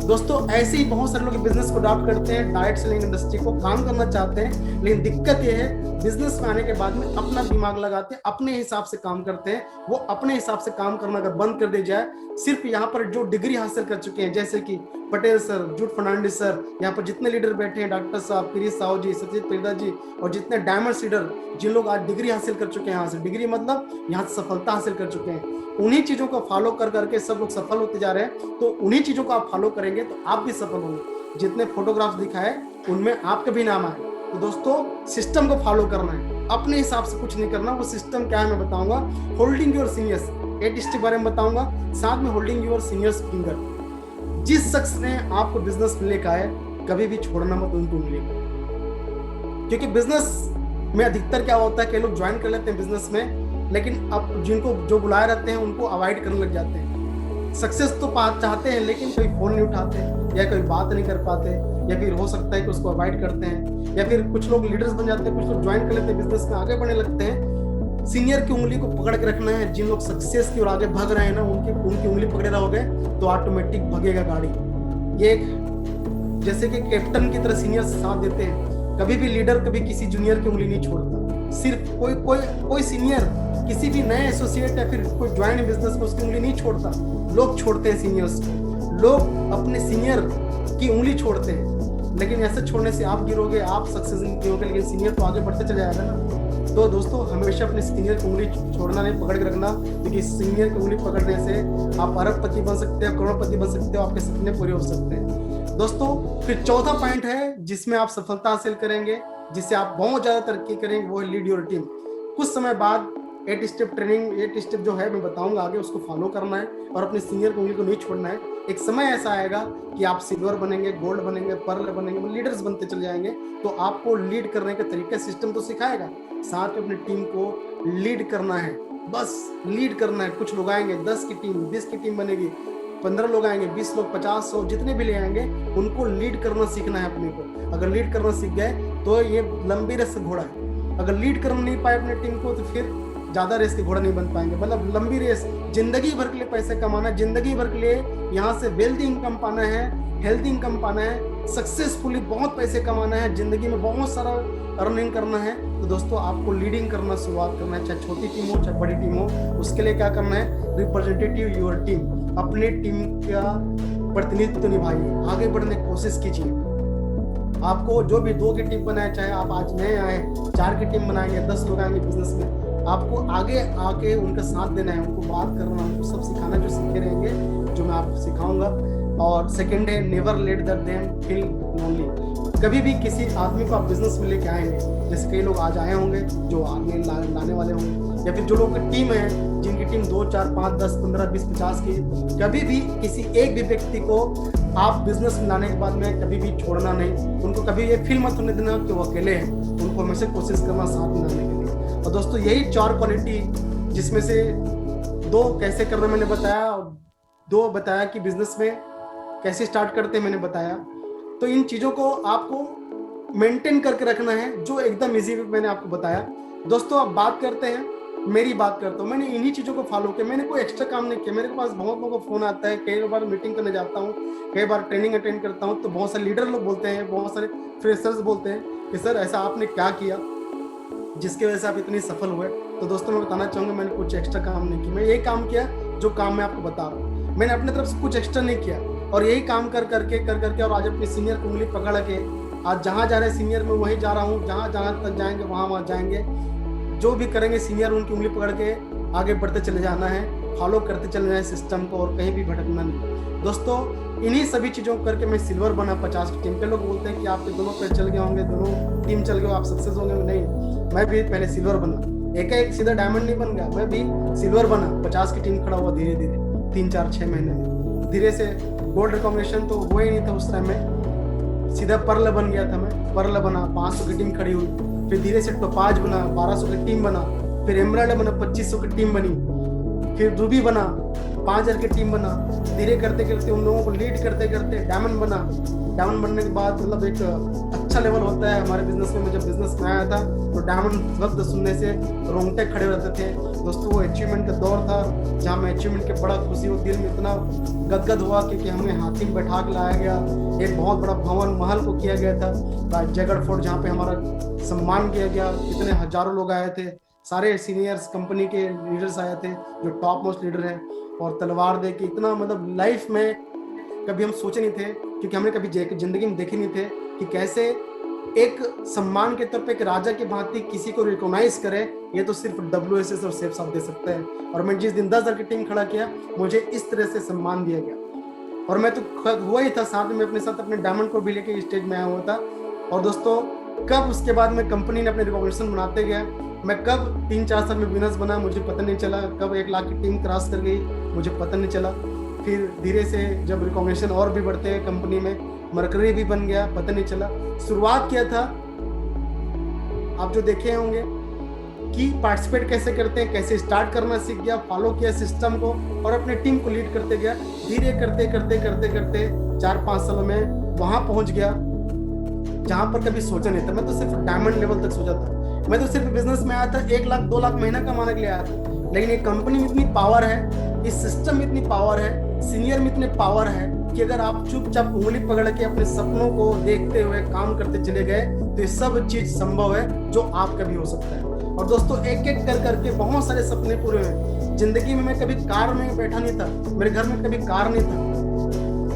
दोस्तों ऐसे ही बहुत सारे लोग बिजनेस को अडॉप्ट करते हैं, डायरेक्ट सेलिंग इंडस्ट्री को काम करना चाहते हैं, लेकिन दिक्कत यह है बिजनेस में आने के बाद में अपना दिमाग लगाते हैं, अपने हिसाब से काम करते हैं। वो अपने हिसाब से काम करना अगर बंद कर दी जाए, सिर्फ यहाँ पर जो डिग्री हासिल कर चुके हैं, जैसे कि पटेल सर, जूड फर्नांडिस सर, यहाँ पर जितने लीडर बैठे हैं, डॉक्टर साहब, क्रिस साहू जी, सचित पेदा जी, और जितने डायमंड लीडर, जिन लोग आज डिग्री हासिल कर चुके हैं, यहाँ से डिग्री मतलब यहाँ से सफलता हासिल कर चुके हैं, उन्हीं चीजों को फॉलो कर करके सब लोग सफल होते जा रहे हैं। तो उन्हीं चीजों को आप फॉलो करेंगे तो आप भी सफल होंगे। जितने फोटोग्राफ्स दिखाए उनमें आपका भी नाम आए। तो दोस्तों सिस्टम को फॉलो करना है, अपने हिसाब से कुछ नहीं करना। वो सिस्टम क्या है मैं बताऊंगा। होल्डिंग योर सीनियर्स, 8 स्टेप बारे में बताऊंगा, साथ में होल्डिंग योर सीनियर्स फिंगर। जिस शख्स ने आपको बिजनेस में लेकर आए, कभी भी छोड़ना मत उनको उंगली को, क्योंकि बिजनेस में अधिकतर क्या होता है कि लोग ज्वाइन कर लेते हैं बिजनेस में, लेकिन अब जिनको जो बुलाए रहते हैं उनको अवॉइड करने लग जाते हैं। सक्सेस तो चाहते हैं, लेकिन कोई फोन नहीं उठाते, या कोई बात नहीं कर पाते, या फिर हो सकता है कि उसको अवॉइड करते हैं, या फिर कुछ लोग लीडर्स बन जाते हैं, कुछ लोग ज्वाइन कर लेते हैं, बिजनेस में आगे बढ़ने लगते हैं। सीनियर की उंगली को पकड़ के रखना है। जिन लोग सक्सेस की ओर आगे भाग रहे हैं ना, उनकी उंगली पकड़े रहोगे तो ऑटोमेटिक भागेगा गाड़ी। ये एक जैसे कि कैप्टन की तरह सीनियर साथ देते हैं। कभी भी लीडर कभी किसी जूनियर की उंगली नहीं छोड़ता। सिर्फ कोई सीनियर किसी भी नए एसोसिएट या फिर कोई ज्वाइन बिजनेस में उसकी उंगली नहीं छोड़ता। लोग छोड़ते हैं सीनियर्स को, लोग अपने सीनियर की उंगली छोड़ते हैं, लेकिन ऐसे छोड़ने से आप गिरोगे, आप सक्सेस नहीं होगे, लेकिन सीनियर तो आगे बढ़ते चले जाएगा ना। तो दोस्तों हमेशा अपने सीनियर की उंगली छोड़ना नहीं, पकड़ के रखना, क्योंकि सीनियर की उंगली पकड़ने से आप अरबपति बन सकते हो, करोड़पति बन सकते हो, आपके सपने पूरे हो सकते हैं। दोस्तों फिर चौथा पॉइंट है जिसमें आप सफलता हासिल करेंगे, जिससे आप बहुत ज्यादा तरक्की करेंगे, वो है लीड योर टीम। कुछ समय बाद 8 स्टेप ट्रेनिंग, 8 स्टेप जो है मैं बताऊंगा आगे, उसको फॉलो करना है और अपने सीनियर की उंगली को नहीं छोड़ना है। एक समय ऐसा आएगा कि आप सिल्वर बनेंगे, गोल्ड बनेंगे, पर्ल बनेंगे, लीडर्स बनते चले जाएंगे। तो आपको लीड करने का तरीका सिस्टम तो सिखाएगा, साथ में अपनी टीम को लीड करना है, बस लीड करना है। कुछ लोग आएंगे, 10 की टीम, 20 की टीम बनेगी, 15 लोग आएंगे, 20 लोग, 50, 100 जितने भी ले आएंगे, उनको लीड करना सीखना है अपने को। अगर लीड करना सीख गए तो ये लंबी रेस घोड़ा है। अगर लीड करना नहीं पाए अपनी टीम को तो फिर ज्यादा रेस के घोड़ा नहीं बन पाएंगे। मतलब लंबी रेस, जिंदगी भर के लिए पैसे कमाना है, जिंदगी भर के लिए यहाँ से वेल्दी इनकम पाना है, हेल्दी इनकम पाना है, सक्सेसफुली बहुत पैसे कमाना है, जिंदगी में बहुत सारा अर्निंग करना है। तो दोस्तों आपको लीडिंग करना शुरुआत करना है, चाहे छोटी टीम हो चाहे बड़ी टीम हो। उसके लिए क्या करना है? रिप्रेजेंटेटिव योर टीम, अपनी टीम का प्रतिनिधित्व निभाइए, आगे बढ़ने की कोशिश कीजिए। आपको जो भी 2 की टीम बनाए, चाहे आप आज नए आए 4 की टीम बनाएंगे, 10 लोग आएंगे बिजनेस में, आपको आगे आके उनका साथ देना है, उनको बात करना, उनको सब सिखाना जो सीखे रहेंगे, जो मैं आपको सिखाऊंगा। और सेकंड है never let them feel lonely. कभी भी किसी आदमी को आप बिजनेस में लेके आएंगे, जैसे कई लोग आज आए होंगे जो आगे लाने वाले होंगे, या फिर जो लोग की टीम है जिनकी टीम 2, 4, 5, 10, 15, 20, 50 की, कभी भी किसी एक भी व्यक्ति को आप बिजनेस में लाने के बाद में कभी भी छोड़ना नहीं, उनको कभी ये फील मत होने देना कि वो अकेले हैं, उनको हमेशा कोशिश करना साथ में लाने के लिए। और दोस्तों यही 4 क्वालिटी, जिसमें से 2 कैसे करना मैंने बताया, और 2 बताया कि बिजनेस में कैसे स्टार्ट करते हैं मैंने बताया। तो इन चीज़ों को आपको मेंटेन करके रखना है, जो एकदम इजी मैंने आपको बताया। दोस्तों अब बात करते हैं, मेरी बात करता हूँ, मैंने इन्हीं चीज़ों को फॉलो किया, मैंने कोई एक्स्ट्रा काम नहीं किया। मेरे पास बहुत लोगों का फोन आता है, कई बार मीटिंग करने जाता हूँ, कई बार ट्रेनिंग अटेंड करता हूँ, तो बहुत सारे लीडर लोग बोलते हैं, बहुत सारे फ्रेशर्स बोलते हैं कि सर ऐसा आपने क्या किया जिसकी वजह से आप इतनी सफल हुए। तो दोस्तों मैं बताना चाहूँगा, मैंने कुछ एक्स्ट्रा काम नहीं किया, मैं यही काम किया जो काम मैं आपको बता रहा हूँ। मैंने अपने तरफ से कुछ एक्स्ट्रा नहीं किया, और यही काम कर करके और आज अपनी सीनियर की उंगली पकड़ के आज जहाँ जा रहे हैं सीनियर में वहीं जा रहा हूँ, जहाँ तक जाएंगे वहाँ जाएंगे, जो भी करेंगे सीनियर उनकी उंगली पकड़ के आगे बढ़ते चले जाना है, फॉलो करते चले जाए सिस्टम को, और कहीं भी भटकना नहीं। दोस्तों इन्हीं सभी चीज़ों को करके मैं सिल्वर बना 50 की टीम के। लोग बोलते हैं कि आपके दोनों पैर चल गए होंगे, दोनों टीम चल गए, आप सक्सेस होंगे। नहीं, मैं भी पहले सिल्वर बना, एक सीधा डायमंड नहीं बन गया, मैं भी सिल्वर बना। 50 की टीम खड़ा हुआ धीरे धीरे 3, 4, 6 महीने में, धीरे से गोल्ड रिकॉग्निशन तो हुआ ही नहीं था उस टाइम में, सीधा पर्ल बन गया था। मैं पर्ल बना, 500 की टीम खड़ी हुई, फिर धीरे से टोपाज बना, 1200 की टीम बना, फिर एमराल्ड बना, 2500 की टीम बनी, फिर रूबी बना, 5000 की टीम बना। धीरे करते करते उन लोगों को लीड करते करते डायमंड बना। डायमंड बनने के बाद मतलब एक अच्छा लेवल होता है हमारे बिजनेस में। मैं जब बिजनेस में आया था तो डायमंड शब्द सुनने से रोंगटे खड़े रहते थे। दोस्तों वो अचीवमेंट का दौर था, जहाँ मैं अचीवमेंट के बड़ा खुशी हो, दिल में इतना गदगद हुआ कि हमें हाथी में बैठा के लाया गया, एक बहुत बड़ा भवन महल को किया गया था जयगढ़ फोर्ट, जहाँ पे हमारा सम्मान किया गया। इतने हजारों लोग आए थे, सारे सीनियर्स कंपनी के लीडर्स आए थे जो टॉप मोस्ट लीडर हैं, और तलवार दे के इतना मतलब लाइफ में कभी हम सोचे नहीं थे, क्योंकि हमने कभी जिंदगी में देखे नहीं थे कि कैसे एक सम्मान के तौर पे एक राजा की भांति किसी को रिकॉग्नाइज करे। ये तो सिर्फ WSS और सेफ साहब दे सकते हैं। और मैं जिस दिन 10,000 की टीम खड़ा किया, मुझे इस तरह से सम्मान दिया गया, और मैं तो हुआ ही था साथ में अपने साथ अपने डायमंड को भी लेके स्टेज में आया हुआ था। और दोस्तों कब उसके बाद में कंपनी ने अपने रिकॉग्निशन बनाते गया, मैं कब 3-4 साल में विनर्स बना मुझे पता नहीं चला, कब 1 लाख की टीम क्रॉस कर गई मुझे पता नहीं चला। फिर धीरे से जब रिकॉग्निशन और भी बढ़ते हैं कंपनी में, मरकरी भी बन गया, पता नहीं चला। शुरुआत किया था, आप जो देखे होंगे कि पार्टिसिपेट कैसे करते हैं, कैसे स्टार्ट करना सीख गया, फॉलो किया सिस्टम को, और अपने टीम को लीड करते गया। धीरे करते करते करते करते 4-5 सालों में वहां पहुंच गया जहां पर कभी सोचा नहीं था। मैं तो सिर्फ डायमंड लेवल तक सोचा था, मैं तो सिर्फ बिजनेस में आया था 1 लाख 2 लाख महीना कमाने के लिए आया था। लेकिन ये कंपनी में इतनी पावर है, इस सिस्टम में इतनी पावर है, सीनियर में इतने पावर है कि अगर आप चुपचाप उंगली पकड़ के अपने सपनों को देखते हुए काम करते चले गए तो ये सब चीज संभव है जो आपका भी हो सकता है। और दोस्तों एक एक कर करके बहुत सारे सपने पूरे हुए। जिंदगी में मैं कभी कार में बैठा नहीं था, मेरे घर में कभी कार नहीं था।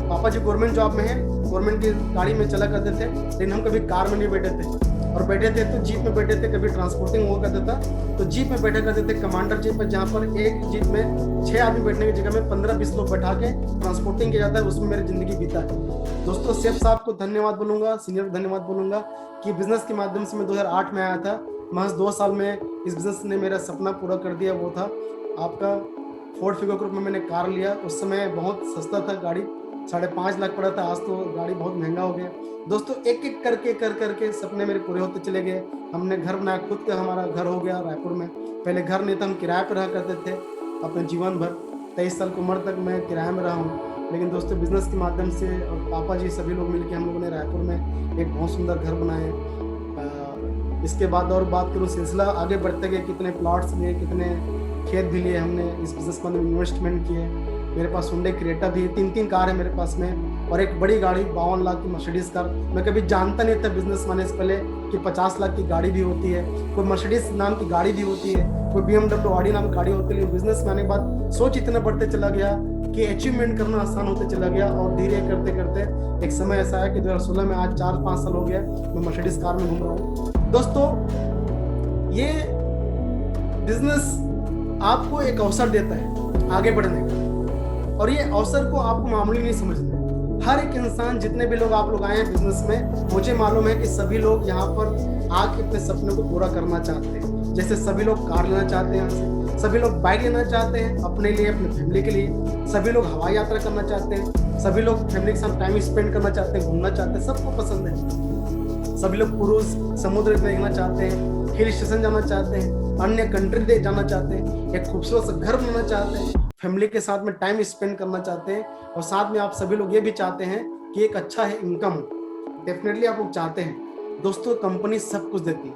पापा जी गवर्नमेंट जॉब में है, गवर्नमेंट की गाड़ी में चला करते थे, लेकिन हम कभी कार में नहीं बैठे थे। और बैठे थे तो जीप में बैठे थे, कभी ट्रांसपोर्टिंग हुआ करता था तो जीप में बैठा करते थे, कमांडर जीप पर, जहाँ पर एक जीप में 6 आदमी बैठने की जगह में 15-20 लोग बैठा के ट्रांसपोर्टिंग किया जाता है। उसमें मेरी जिंदगी बीता है। दोस्तों सेफ साहब को धन्यवाद बोलूंगा, सीनियर को धन्यवाद बोलूंगा कि बिजनेस के माध्यम से मैं 2008 में आया था, महज 2 साल में इस बिजनेस ने मेरा सपना पूरा कर दिया। वो था आपका फोर्ड फिगो ग्रुप में मैंने कार लिया। उस समय बहुत सस्ता था, गाड़ी 5.5 लाख पड़ा था, आज तो गाड़ी बहुत महंगा हो गया। दोस्तों एक एक करके कर करके सपने मेरे पूरे होते चले गए। हमने घर बनाया, खुद का हमारा घर हो गया रायपुर में। पहले घर नहीं था, हम किराए पर रहा करते थे अपने जीवन भर। 23 साल की उम्र तक मैं किराए में रहा हूँ। लेकिन दोस्तों बिजनेस के माध्यम से और पापा जी सभी लोग मिलकर हम लोगों ने रायपुर में एक बहुत सुंदर घर बनाए। इसके बाद और बात करूँ, सिलसिला आगे बढ़ते गए, कितने प्लॉट्स लिए, कितने खेत भी लिए हमने इस बिजनेस में इन्वेस्टमेंट किए। मेरे पास हुंडई क्रेटा भी, 3 कार है मेरे पास में, और एक बड़ी गाड़ी 52 लाख की मर्सिडीज कार। मैं कभी जानता नहीं था बिजनेस माने से पहले कि 50 लाख की गाड़ी भी होती है, कोई मर्सिडीज नाम की गाड़ी भी होती है, कोई BMW ऑडी नाम की गाड़ी होती है। बिजनेस में आने के बाद सोच इतना बढ़ते चला गया कि अचीवमेंट करना आसान होते चला गया। और धीरे करते करते एक समय ऐसा है कि 2016 में, आज 4-5 साल हो गया, मैं मर्सिडीज कार में घूम रहा हूँ। दोस्तों ये बिजनेस आपको एक अवसर देता है आगे बढ़ने का, और ये अवसर को आपको मामूली नहीं समझना है। हर एक इंसान, जितने भी लोग आप लोग आए हैं बिजनेस में, मुझे मालूम है कि सभी लोग यहाँ पर आके अपने सपनों को पूरा करना चाहते हैं। जैसे सभी लोग कार लेना चाहते हैं यहाँ से, सभी लोग बाइक लेना चाहते हैं अपने लिए, अपने फैमिली के लिए। सभी लोग हवाई यात्रा करना चाहते हैं, सभी लोग फैमिली के साथ टाइम स्पेंड करना चाहते हैं, घूमना चाहते हैं, सबको पसंद है। सभी लोग क्रूज, समुद्र देखना चाहते हैं, हिल स्टेशन जाना चाहते हैं, अन्य कंट्री जाना चाहते हैं, एक खूबसूरत सा घर बनाना चाहते हैं, फैमिली के साथ में टाइम स्पेंड करना चाहते हैं, और साथ में आप सभी लोग ये भी चाहते हैं कि एक अच्छा है इनकम हो। डेफिनेटली आप लोग चाहते हैं। दोस्तों, कंपनी सब कुछ देती है,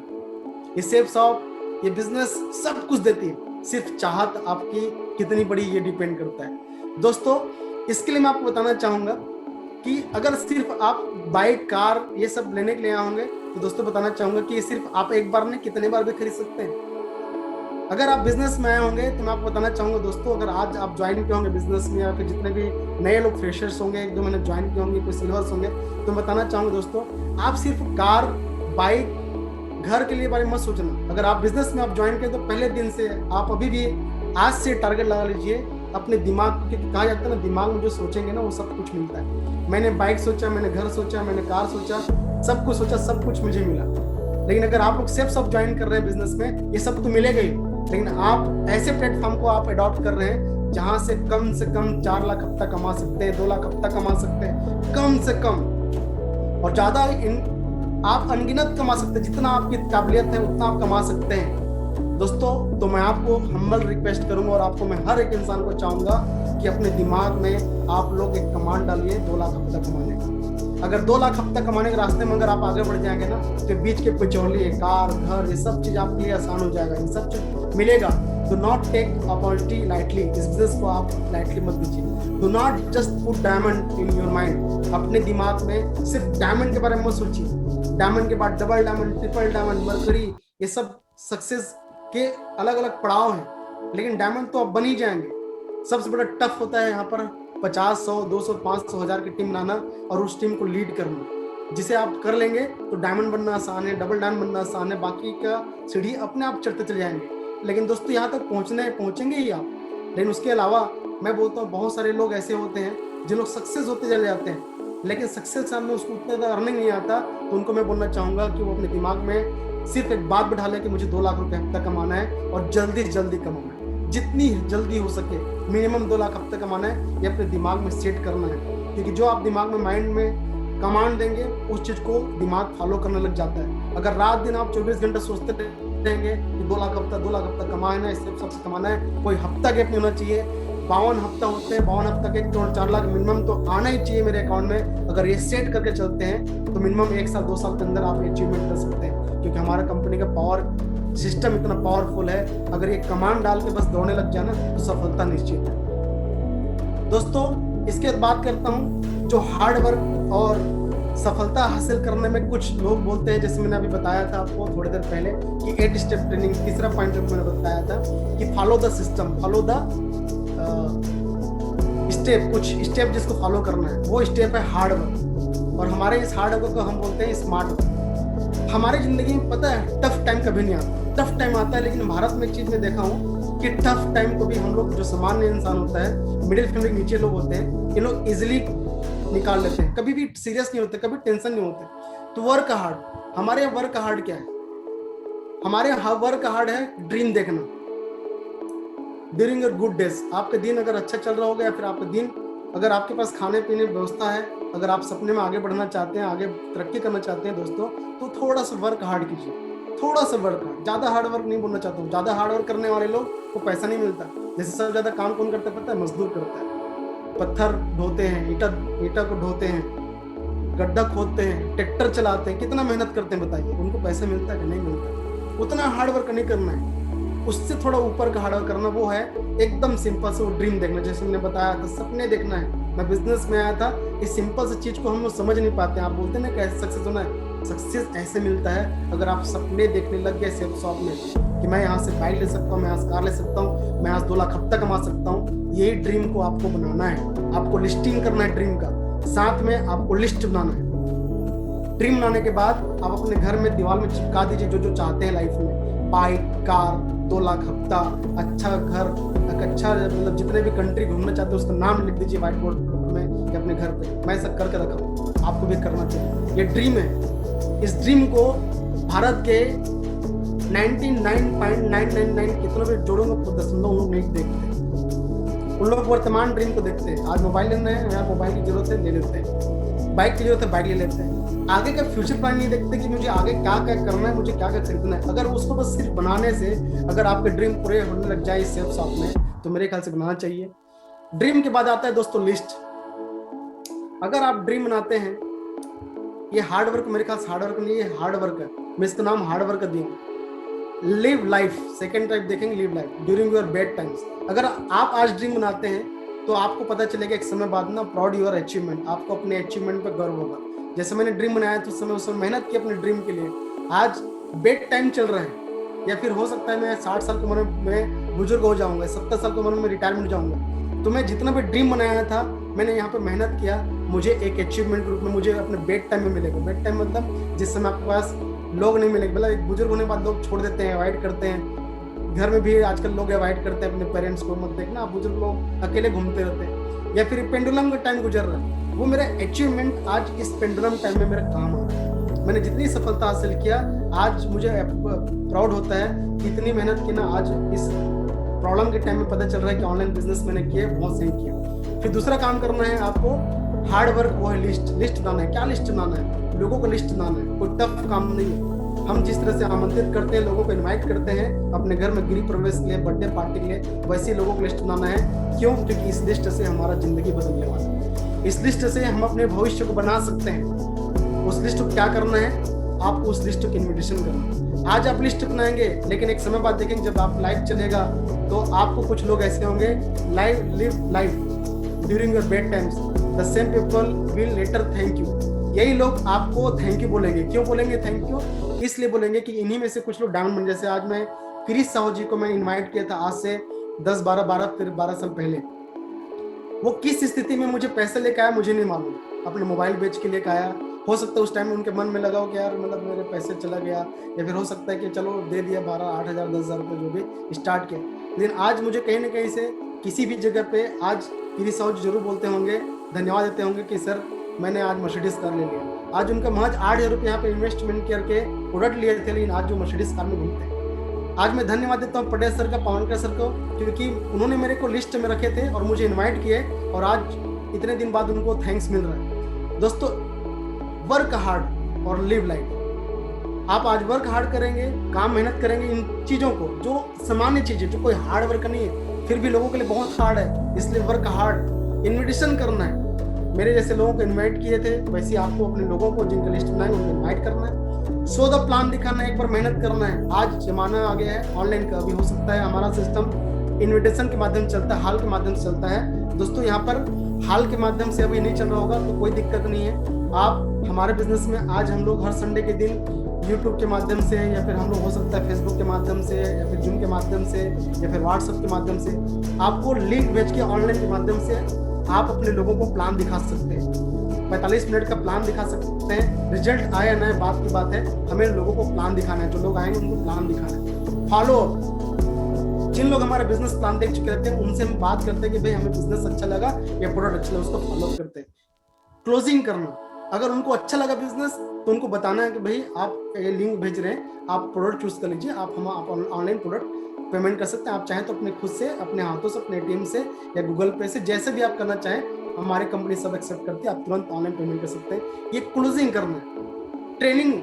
ये सेफ शॉप, ये बिजनेस सब कुछ देती है, सिर्फ चाहत आपकी कितनी बड़ी ये डिपेंड करता है। दोस्तों, इसके लिए मैं आपको बताना चाहूंगा कि अगर सिर्फ आप बाइक, कार ये सब लेने के लिए आए होंगे तो दोस्तों बताना चाहूंगा कि ये सिर्फ आप एक बार नहीं कितने बार भी खरीद सकते हैं। अगर आप बिजनेस में आए होंगे तो मैं आपको बताना चाहूंगा दोस्तों, अगर आज आप ज्वाइन किए होंगे बिजनेस में, या फिर जितने भी नए लोग फ्रेशर्स होंगे, एक दो महीने ज्वाइन किए होंगे, कोई सिल्वर्स होंगे, तो मैं बताना चाहूंगा दोस्तों, आप सिर्फ कार, बाइक, घर के लिए बारे में मत सोचना। अगर आप बिजनेस में आप ज्वाइन करें तो पहले दिन से आप अभी भी आज से टारगेट लगा लीजिए अपने दिमाग, क्योंकि कहा जाता है ना, दिमाग में जो सोचेंगे ना वो सब कुछ मिलता है। मैंने बाइक सोचा, मैंने घर सोचा, मैंने कार सोचा, सब कुछ सोचा, सब कुछ मुझे मिला। लेकिन अगर आप लोग सेफ सब ज्वाइन कर रहे हैं बिजनेस में, ये सब तो मिलेगा ही, लेकिन आप ऐसे प्लेटफॉर्म को आप अडॉप्ट कर रहे हैं जहां से कम 4 लाख हफ्ता कमा सकते हैं, 2 लाख हफ्ता कमा सकते हैं, कम से कम, और ज्यादा आप अनगिनत कमा सकते हैं। जितना आपकी काबिलियत है उतना आप कमा सकते हैं। दोस्तों, तो मैं आपको हम्बल रिक्वेस्ट करूंगा, और आपको मैं हर एक इंसान को चाहूंगा कि अपने दिमाग में आप लोग एक कमांड डालिए 2 लाख हफ्ता कमाने का। अगर 2 लाख हफ्ता कमाने के रास्ते में अगर आप आगे बढ़ जाएंगे ना, तो बीच के पिछौली, कार, घर, ये सब चीज आपके लिए आसान हो जाएगा, ये सब चीज मिलेगा। Do not take opportunity lightly, इस बिजनेस को आप लाइटली मत लीजिए। Do not just put diamond in your mind, अपने दिमाग में सिर्फ डायमंड के बारे में मत सोचिए। डायमंड के बाद double diamond, triple diamond, mercury, ये सब सक्सेस के अलग अलग पड़ाव हैं, लेकिन डायमंड तो आप बन ही जाएंगे। सबसे बड़ा टफ होता है यहाँ पर 50, 100, 200, 500, 1000 की टीम लाना और उस टीम को लीड करना। जिसे आप कर लेंगे तो डायमंड बनना आसान है, डबल डायमंड बनना आसान है, बाकी का सीढ़ी अपने आप चढ़ते चले जाएंगे। लेकिन दोस्तों, यहाँ तक पहुंचेंगे ही आप। लेकिन उसके अलावा मैं बोलता हूँ, बहुत सारे लोग ऐसे होते हैं जो लोग सक्सेस होते चले जाते हैं, लेकिन सक्सेस सामने उसको उतना ज़्यादा अर्निंग नहीं आता। तो उनको मैं बोलना चाहूंगा कि वो अपने दिमाग में सिर्फ एक बात बिठा ले कि मुझे 2 लाख रुपए हफ्ता कमाना है, और जल्दी से जल्दी कमाना है, जितनी जल्दी हो सके मिनिमम 2 लाख हफ्ता कमाना है। ये अपने दिमाग में सेट करना है, क्योंकि जो आप दिमाग में, माइंड में कमांड देंगे, उस चीज को दिमाग फॉलो करने लग जाता है। अगर रात दिन आप 24 घंटे सोचते रहेंगे कि 2 लाख हफ्ता कमाना है, इससे सबसे कमाना है, कोई हफ्ता गैप नहीं होना चाहिए। 52 हफ्ता होते हैं, 52 हफ्ता के 4 लाख मिनिमम तो आना ही चाहिए मेरे अकाउंट में। अगर ये सेट करके चलते हैं तो मिनिमम 1 साल 2 साल के अंदर आप अचीवमेंट कर सकते हैं, क्योंकि हमारा कंपनी का पावर सिस्टम इतना पावरफुल है। अगर ये कमांड डाल के बस दौड़ने लग जाना तो सफलता निश्चित है। दोस्तों, इसके बाद बात करता हूँ जो हार्ड वर्क और सफलता हासिल करने में कुछ लोग बोलते हैं, जैसे मैंने अभी बताया था आपको थोड़ी देर पहले कि 8 स्टेप ट्रेनिंग, तीसरा पॉइंट मैंने बताया था कि follow the system, follow the step, कुछ स्टेप जिसको फॉलो करना है, वो स्टेप है हार्ड वर्क। और हमारे इस हार्ड वर्क को हम बोलते हैं स्मार्ट वर्क। हमारी जिंदगी में पता है टफ टाइम कभी नहीं आता, टफ टाइम आता है, लेकिन भारत में एक चीज में देखा हूँ कि टफ टाइम को भी हम लोग, जो सामान्य इंसान होता है, मिडिल फैमिली नीचे लोग होते हैं, ये लोग इजिली निकाल लेते हैं, कभी भी सीरियस नहीं होते, कभी टेंशन नहीं होते। तो वर्क हार्ड, हमारे वर्क हार्ड क्या है? हमारे वर्क हार्ड है ड्रीम देखना ड्यूरिंग योर गुड डेज। आपका दिन अगर अच्छा चल रहा होगा, या फिर आपका दिन, अगर आपके पास खाने पीने की व्यवस्था है, अगर आप सपने में आगे बढ़ना चाहते हैं, आगे तरक्की करना चाहते हैं दोस्तों, तो थोड़ा सा वर्क हार्ड कीजिए, थोड़ा सा वर्क हार्ड। ज्यादा हार्ड वर्क नहीं बोलना चाहता हूँ, ज्यादा हार्ड वर्क करने वाले लोग को पैसा नहीं मिलता। जैसे सबसे ज्यादा काम कौन करता है पता है? मजदूर करता है। पत्थर ढोते हैं, ईटा को ढोते हैं, गड्ढा खोदते हैं, ट्रैक्टर चलाते हैं, कितना मेहनत करते हैं बताइए, उनको पैसा मिलता है कि नहीं मिलता? उतना हार्ड वर्क नहीं करना है, उससे थोड़ा ऊपर का हार्ड वर्क करना, वो है एकदम सिंपल से वो ड्रीम देखना। जैसे मैंने बताया था, सपने देखना है। मैं बिजनेस में आया था, इस सिंपल से चीज को हम लोग समझ नहीं पाते हैं। आप बोलते हैं ना कैसे सक्सेस होना है, सक्सेस ऐसे मिलता है अगर आप सपने देखने लग गए सेल्फ शॉप में कि मैं यहाँ से बाइक ले सकता हूँ, मैं यहाँ से कार ले सकता हूँ, मैं यहाँ से 2 लाख हफ्ता कमा सकता हूँ। यही ड्रीम को आपको बनाना है, आपको लिस्टिंग करना है ड्रीम का, साथ में आपको लिस्ट बनाना है। ड्रीम बनाने के बाद आप अपने घर में दीवार में चिपका दीजिए जो जो चाहते हैं लाइफ में, बाइक, कार, 2 लाख हफ्ता, अच्छा घर, अच्छा मतलब जितने भी कंट्री घूमना चाहते हैं उसका नाम लिख दीजिए व्हाइट बोर्ड में या अपने घर पे। मैं ऐसा करके रखा हूँ, आपको भी करना चाहिए। ये ड्रीम है, इस ड्रीम को भारत के 99.999 कितनों भी जोड़ों को दशमलव लोग नहीं देखते। उन लोग वर्तमान ड्रीम को देखते हैं। आज मोबाइल लेना है, या मोबाइल की जरूरत है, ले लेते हैं। बाइक की जरूरत है, बाइक ले लेते हैं। आगे का फ्यूचर प्लान नहीं देखते कि मुझे आगे क्या क्या करना है, मुझे क्या क्या खरीदना है। अगर उसको बस सिर्फ बनाने से अगर आपके ड्रीम पूरे होने लग जाए इस सेल्फ शॉप में, तो मेरे ख्याल से बनाना चाहिए। ड्रीम के बाद आता है दोस्तों लिस्ट। अगर आप ड्रीम बनाते हैं, ये हार्ड वर्क, मेरे ख्याल से हार्ड वर्क नहीं है, हार्ड वर्क है। मैं इसका नाम हार्ड वर्क दूंगा। लिव लाइफ, सेकंड टाइप देखेंगे, live life during your bed times. अगर आप आज ड्रीम बनाते हैं तो आपको पता चलेगा एक समय बाद ना, प्राउड योर अचीवमेंट, आपको अपने अचीवमेंट पर गर्व होगा। जैसे मैंने ड्रीम बनाया तो उस समय मेहनत की अपने ड्रीम के लिए। आज बेड टाइम चल रहा है, या फिर हो सकता है मैं 60 साल की उम्र में बुजुर्ग हो जाऊंगा, 70 साल की उम्र में रिटायरमेंट हो जाऊंगा। तो मैं जितना भी ड्रीम बनाया था, मैंने यहाँ पे मेहनत किया, मुझे एक अचीवमेंट के रूप में मुझे अपने बेड टाइम में मिलेगा। बेड टाइम मतलब जिस समय आपके पास लोग नहीं मिलेंगे। मतलब एक बुजुर्ग होने के बाद लोग छोड़ देते हैं, अवॉइड करते हैं। घर में भी आजकल लोग अवॉइड करते हैं अपने पेरेंट्स को। मत देखना, बुजुर्ग लोग अकेले घूमते रहते हैं। या फिर पेंडुलम का टाइम गुजर रहा है, वो मेरा अचीवमेंट आज इस पेंडुलम टाइम में मेरा काम आ रहा है। मैंने जितनी सफलता हासिल किया, आज मुझे प्राउड होता है कि इतनी मेहनत की ना, आज इस प्रॉब्लम के टाइम में पता चल रहा है कि ऑनलाइन बिजनेस मैंने किया, बहुत सही किया। फिर दूसरा काम करना है आपको, हार्ड वर्क, वो है लिस्ट बनाना है। क्या लिस्ट बनाना है? लोगों को लिस्ट बनाना है। कोई टफ काम नहीं है। हम जिस तरह से आमंत्रित करते हैं, लोगों को इनवाइट करते हैं अपने घर में गृह प्रवेश के लिए, बर्थडे पार्टी के लिए, वैसे लोगों को लिस्ट बनाना है। क्यों? क्योंकि इस लिस्ट से हमारा जिंदगी बदलने वाला है। इस लिस्ट से हम अपने भविष्य को बना सकते हैं। उस लिस्ट को क्या करना है? आप उस लिस्ट को इन्विटेशन करना। आज आप लिस्ट बनाएंगे, लेकिन एक समय बाद देखेंगे जब आप लाइव चलेगा तो आपको कुछ लोग ऐसे होंगे, live life during your bed times, the same people will later thank you. यही लोग आपको थैंक यू बोलेंगे। क्यों बोलेंगे थैंक यू? इसलिए बोलेंगे कि इन्हीं में से कुछ लोग डायमंड बन। जैसे आज मैं क्रिस साहू जी को मैं इनवाइट किया था, आज से 12 साल पहले। वो किस स्थिति में मुझे पैसे लेके आया मुझे नहीं मालूम, अपने मोबाइल बेच के लेके आया। हो सकता है उस टाइम में उनके मन में लगा हो कि यार मतलब मेरे पैसे चला गया, या फिर हो सकता है कि चलो दे दिया 8,000 10,000 रुपये जो भी स्टार्ट किया। लेकिन आज मुझे कहीं ना कहीं से किसी भी जगह पे आज क्रिस साहू जी जरूर बोलते होंगे, धन्यवाद देते होंगे कि सर मैंने आज मर्सिडीज कार ले लिया। आज उनका महज 8,000 रुपये यहाँ पे इन्वेस्टमेंट करके प्रोडक्ट लिए थे, लेकिन आज जो मर्सिडीज कार में घूमते हैं। आज मैं धन्यवाद देता हूँ पटेल सर का, पवनकर सर को, क्योंकि उन्होंने मेरे को लिस्ट में रखे थे और मुझे इन्वाइट किए, और आज इतने दिन बाद उनको थैंक्स मिल रहा है। दोस्तों, वर्क हार्ड और लिव लाइफ। आप आज वर्क हार्ड करेंगे, काम मेहनत करेंगे, इन चीज़ों को जो सामान्य चीज़ें, जो कोई हार्ड वर्क नहीं है, फिर भी लोगों के लिए बहुत हार्ड है, इसलिए वर्क हार्ड। इन्विटेशन करना है। मेरे जैसे लोगों को इनवाइट किए थे, वैसे आपको अपने लोगों को जिनका लिस्ट बनाए उनको इनवाइट करना है। सो द प्लान दिखाना है, एक बार मेहनत करना है। आज जमाना आ गया है ऑनलाइन का, भी हो सकता है हमारा सिस्टम इन्विटेशन के माध्यम से चलता है, हाल के माध्यम से चलता है। दोस्तों यहाँ पर हाल के माध्यम से अभी नहीं चल रहा होगा तो कोई दिक्कत नहीं है। आप हमारे बिजनेस में आज हम लोग हर संडे के दिन यूट्यूब के माध्यम से, या फिर हम लोग हो सकता है फेसबुक के माध्यम से, या फिर जूम के माध्यम से, या फिर व्हाट्सएप के माध्यम से आपको लिंक भेज के ऑनलाइन के माध्यम से आप अपने लोगों को प्लान दिखा सकते हैं। 45 मिनट का प्लान दिखा सकते हैं। रिजल्ट आया ना, बात की बात है, हमें लोगों को प्लान दिखाना है। जो लोग आएंगे उनको प्लान दिखाना है। फॉलो, जिन लोग हमारे बिजनेस प्लान देख चुके रहते हैं उनसे हम बात करते हैं कि भाई हमें बिजनेस अच्छा लगा या प्रोडक्ट अच्छा लगा, उसको फॉलो करते हैं। क्लोजिंग करना, अगर उनको अच्छा लगा बिजनेस तो उनको बताना है कि भाई आप ये लिंक भेज रहे हैं, आप प्रोडक्ट चूज कर लीजिए, आप ऑनलाइन प्रोडक्ट पेमेंट कर सकते हैं। आप चाहें तो अपने खुद से, अपने हाथों से, अपने एटीएम से या गूगल पे से, जैसे भी आप करना चाहें, हमारी कंपनी सब एक्सेप्ट करती है। आप तुरंत ऑनलाइन पेमेंट कर सकते हैं। ये क्लोजिंग करना है। ट्रेनिंग,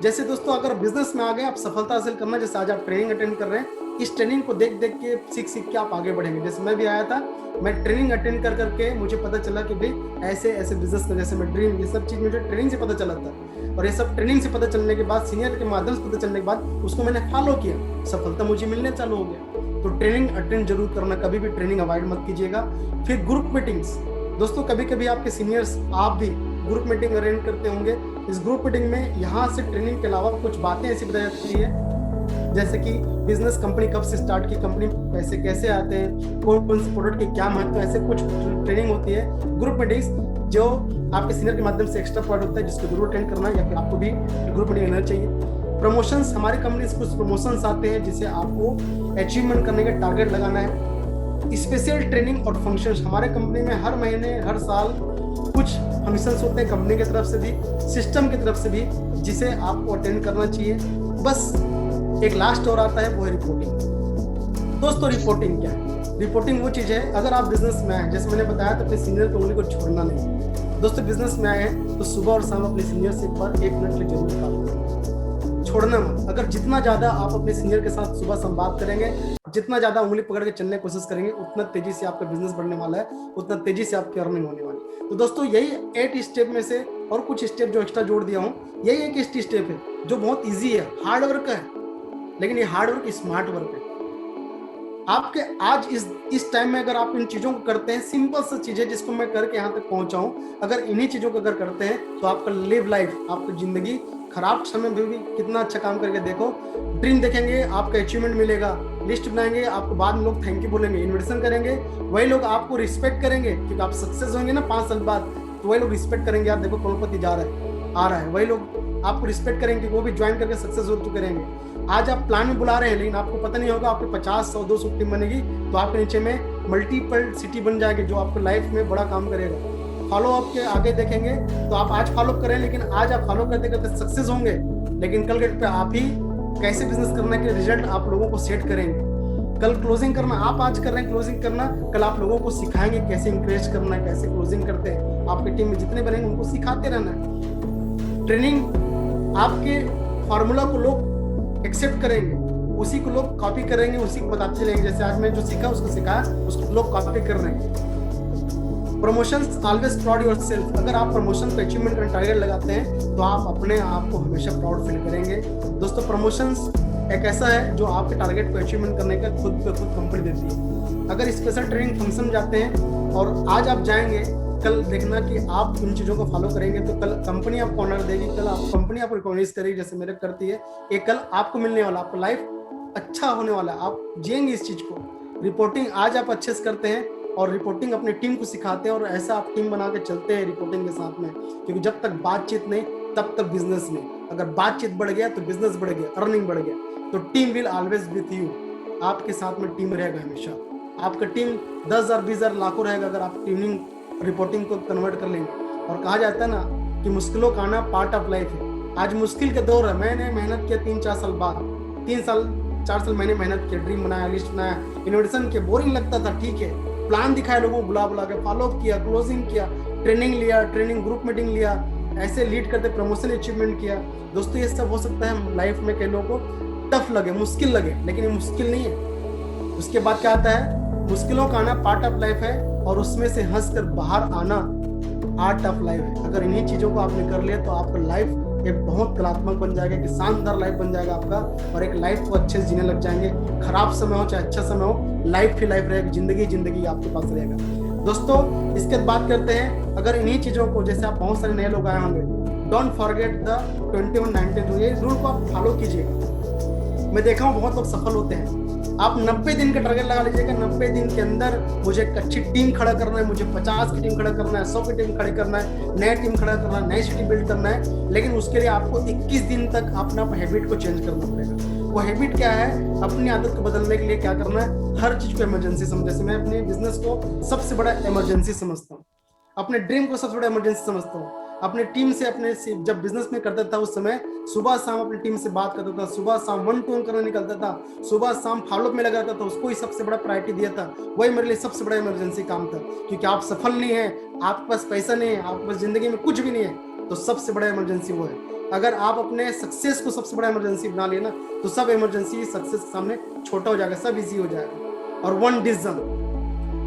जैसे दोस्तों अगर बिजनेस में आ गए, आप सफलता हासिल करना, जैसे आज आप ट्रेनिंग अटेंड कर रहे हैं, इस ट्रेनिंग को देख देख के, सीख के आप आगे बढ़ेंगे। जैसे मैं भी आया था, मैं ट्रेनिंग अटेंड कर करके मुझे पता चला कि भाई ऐसे ऐसे बिजनेस का, जैसे मैं ड्रीम, ये सब चीज़ मुझे ट्रेनिंग से पता चला था। और ये सब ट्रेनिंग से पता चलने के बाद, सीनियर के माध्यम से पता चलने के बाद उसको मैंने फॉलो किया, सफलता मुझे मिलने चालू हो गया। तो ट्रेनिंग अटेंड जरूर करना, कभी भी ट्रेनिंग अवॉइड मत कीजिएगा। फिर ग्रुप मीटिंग्स, दोस्तों कभी कभी आपके सीनियर्स, आप भी ग्रुप मीटिंग अरेंज करते होंगे। इस ग्रुप मीटिंग में यहाँ से ट्रेनिंग के अलावा कुछ बातें ऐसी बताई जाती है, जैसे कि बिजनेस कंपनी कब से स्टार्ट की, कंपनी पैसे कैसे आते हैं, कौन कौन से प्रोडक्ट के क्या महत्व, ऐसे कुछ ट्रेनिंग होती है। ग्रुप मीटिंग्स जो आपके सीनियर के माध्यम से एक्स्ट्रा पॉइंट होता है, जिसको जरूर अटेंड करना है, या फिर आपको भी ग्रुप मीटिंग लेना चाहिए। प्रमोशंस, हमारी कंपनी से कुछ प्रमोशंस आते हैं जिसे आपको अचीवमेंट करने का टारगेट लगाना है। स्पेशल ट्रेनिंग और फंक्शंस, हमारे कंपनी में हर महीने, हर साल कुछ फंक्शंस होते हैं, कंपनी की तरफ से भी, सिस्टम की तरफ से भी, जिसे आपको अटेंड करना चाहिए। बस एक लास्ट और आता है, वो है रिपोर्टिंग। दोस्तों रिपोर्टिंग क्या है? रिपोर्टिंग वो चीज है, अगर आप बिजनेस में आए, जैसे मैंने बताया, तो अपने सीनियर की उंगली को छोड़ना नहीं। दोस्तों बिजनेस में आए हैं तो सुबह और शाम अपने सीनियर से एक बार 1 मिनट के लिए जरूर बात करें, छोड़ना मत। अगर जितना ज्यादा आप अपने सीनियर के साथ सुबह शाम बात करेंगे, जितना ज्यादा उंगली पकड़ के चलने की कोशिश करेंगे, उतना तेजी से आपका बिजनेस बढ़ने वाला है, उतना तेजी से आपकी अर्निंग होने वाली है। तो दोस्तों यही 8 स्टेप में से और कुछ स्टेप जो एक्स्ट्रा जोड़ दिया हूँ, यही एक स्टेप है जो बहुत ईजी है, हार्ड वर्क है, लेकिन ये हार्ड वर्क स्मार्ट वर्क है। आपके आज इस टाइम में अगर आप इन चीजों को करते हैं, सिंपल सा चीज है जिसको मैं करके यहाँ तक पहुंचा हूं, अगर इन्हीं चीजों को अगर करते हैं तो आपका लिव लाइफ, आपकी जिंदगी खराब समय में भी कितना अच्छा काम करके देखो, ड्रीम देखेंगे, आपका अचीवमेंट मिलेगा, लिस्ट बनाएंगे, आपको बाद में लोग थैंक यू बोलेंगे, इन्विटेशन करेंगे, वही लोग आपको रिस्पेक्ट करेंगे, क्योंकि आप सक्सेस होंगे ना 5 साल बाद, तो वही लोग रिस्पेक्ट करेंगे, आप देखो करोड़पति जा रहा है, आ रहा है, वही लोग आपको रिस्पेक्ट करेंगे, वो भी ज्वाइन करके सक्सेस हो चुके रहेंगे। आज आप प्लान में बुला रहे हैं, लेकिन आपको पता नहीं होगा, आपके 50, 100, 200 टीम बनेगी, तो आपके नीचे में मल्टीपल सिटी बन जाएगी, जो आपको लाइफ में बड़ा काम करेगा। फॉलो अप के आगे देखेंगे तो आप आज फॉलो करें, लेकिन आज आप फॉलो करते करते सक्सेस होंगे, लेकिन कल डेट पे आप ही कैसे बिजनेस करने के रिजल्ट आप लोगों को सेट करेंगे। कल क्लोजिंग करना आप आज कर रहे हैं, क्लोजिंग करना कल आप लोगों को सिखाएंगे कैसे इंक्रेज करना है, कैसे क्लोजिंग करते हैं। आपकी टीम में जितने बनेंगे उनको सिखाते रहना है। ट्रेनिंग आपके फॉर्मूला को लोग एक्सेप्ट करेंगे, उसी को लोग कॉपी करेंगे, उसी को बताते चलेंगे। जैसे आज मैं जो सीखा उसको सिखाया, उसको लोग कॉपी कर रहे हैं। Promotions always proud yourself. अगर आप प्रमोशन को अचीवमेंट करने टारगेट लगाते हैं तो आप अपने आप को हमेशा प्राउड फील करेंगे। दोस्तों प्रमोशंस एक ऐसा है जो आपके टारगेट को अचीवमेंट करने का खुद पे खुद कंपनी देती है। अगर स्पेशल ट्रेनिंग फंक्शन जाते हैं और आज आप जाएंगे, कल देखना कि आप इन चीज़ों को फॉलो करेंगे तो कल कंपनी आपको ऑनर देगी, कल आप कंपनी आपको रिकॉग्नाइज करेगी, जैसे मेरे करती है। ये कल आपको मिलने वाला, आपका लाइफ अच्छा होने वाला है, आप जिएंगे इस चीज़ को। रिपोर्टिंग आज आप अच्छे से करते हैं और रिपोर्टिंग अपनी टीम को सिखाते हैं, और ऐसा आप टीम बना के चलते हैं रिपोर्टिंग के साथ में, क्योंकि जब तक बातचीत नहीं तब तक बिजनेस नहीं। अगर बातचीत बढ़ गया तो बिजनेस बढ़ गया, अर्निंग बढ़ गया, तो team will always with you. आपके साथ में टीम रहेगा हमेशा। आपका टीम 10,000, 20,000, लाखों रहेगा अगर आप टीमिंग रिपोर्टिंग को कन्वर्ट कर लेंगे। और कहा जाता है ना कि मुश्किलों का आना पार्ट ऑफ लाइफ है। आज मुश्किल के दौर है, मैंने मेहनत किया 3-4 साल बाद, 3 साल 4 साल मैंने मेहनत किया, ड्रीम बनाया, लिस्ट बनाया, इन्विटेशन किया, बोरिंग लगता था, ठीक है, प्लान दिखाया लोगों को बुला बुला के, फॉलो अप किया, क्लोजिंग किया, ट्रेनिंग लिया, ट्रेनिंग ग्रुप मीटिंग लिया, ऐसे लीड करते प्रमोशन अचीवमेंट किया। दोस्तों ये सब हो सकता है लाइफ में कई लोगों को टफ लगे, मुश्किल लगे, लेकिन ये मुश्किल नहीं है। उसके बाद क्या आता है, मुश्किलों का आना पार्ट ऑफ लाइफ है, और उसमें से हंस कर बाहर आना आर्ट ऑफ लाइफ है। अगर इन्हीं चीजों को आपने कर लिया तो आपका लाइफ एक बहुत कलात्मक बन जाएगा, एक शानदार लाइफ बन जाएगा आपका, और एक लाइफ को अच्छे से जीने लग जाएंगे। खराब समय हो चाहे अच्छा समय हो, लाइफ ही लाइफ रहेगी, जिंदगी आपके पास रहेगा। दोस्तों इसके बाद बात करते हैं, अगर इन्हीं चीजों को, जैसे आप बहुत सारे नए लोग आए होंगे, डोंट फॉरगेट द 21-19 रूल, ये रूल को आप फॉलो कीजिएगा। मैं देखा हूँ बहुत लोग सफल होते हैं। आप 90 दिन का टारगेट लगा लीजिएगा, 90 दिन के अंदर मुझे एक अच्छी टीम खड़ा करना है, मुझे 50 की टीम खड़ा करना है, 100 की टीम खड़ी करना है, नई टीम खड़ा करना है, नई सिटी बिल्ड करना है। लेकिन उसके लिए आपको 21 दिन तक अपना हैबिट को चेंज करना पड़ेगा। वो हैबिट क्या है, अपनी आदत को बदलने के लिए क्या करना है, हर चीज को इमरजेंसी समझ। जैसे मैं अपने बिजनेस को सबसे बड़ा इमरजेंसी समझता हूँ, अपने ड्रीम को सबसे बड़ा इमरजेंसी समझता हूँ। अपने टीम से, अपने जब बिजनेस में करता था उस समय सुबह शाम अपनी टीम से बात करता था, सुबह शाम 1-to-1 करने निकलता था, सुबह शाम फॉलोअप में लगा रहता था, उसको ही सबसे बड़ा प्रायोरिटी दिया था। वही मेरे लिए सबसे बड़ा इमरजेंसी काम था, क्योंकि आप सफल नहीं है, आपके पास पैसा नहीं है, आपके पास जिंदगी में कुछ भी नहीं है, तो सबसे बड़ा इमरजेंसी वो है। अगर आप अपने सक्सेस को सबसे बड़ा इमरजेंसी बना लिया ना, तो सब इमरजेंसी सक्सेस के सामने छोटा हो जाएगा, सब इजी हो जाएगा। और 1 डिसीजन,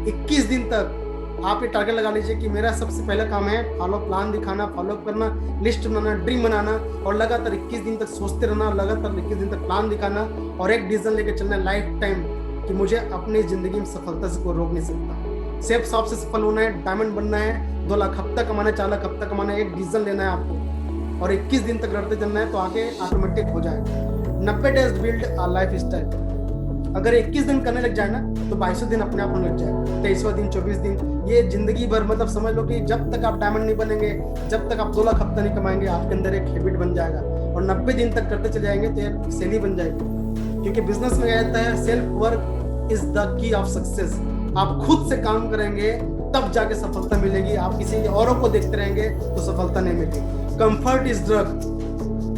21 दिन तक आप ये टारगेट लगा लीजिए कि मेरा सबसे पहला काम है फॉलो प्लान दिखाना, फॉलोअप करना, लिस्ट बनाना, ड्रीम बनाना, और लगातार 21 दिन तक सोचते रहना, लगातार 21 दिन तक प्लान दिखाना, और एक डिसीजन लेके चलना लाइफ टाइम कि मुझे अपनी जिंदगी में सफलता से कोई रोक नहीं सकता। सेफ शॉप से सफल होना है, डायमंड बनना है, 2 लाख हफ्ता कमाना है, 4 लाख हफ्ता कमाना है, एक डिसीजन लेना है आपको, और 21 दिन तक लड़ते चलना है, तो आगे ऑटोमेटिक हो जाएगा। 90 days build a life style. अगर 21 दिन करने लग जाए ना, तो 22 दिन अपने आप होने लग जाएगा, 23वां दिन, 24 दिन, ये जिंदगी भर, मतलब समझ लो कि जब तक आप डायमंड नहीं बनेंगे, जब तक आप 2 लाख हफ्ता नहीं कमाएंगे, आपके अंदर एक हैबिट बन जाएगा। और 90 दिन तक करते चले जाएंगे तो एक शैली बन जाएगी। क्योंकि बिजनेस में कहता है self work is the key of success. आप खुद से काम करेंगे तब जाके सफलता मिलेगी। आप किसी औरों को देखते रहेंगे तो सफलता नहीं मिलेगी। Comfort is drug.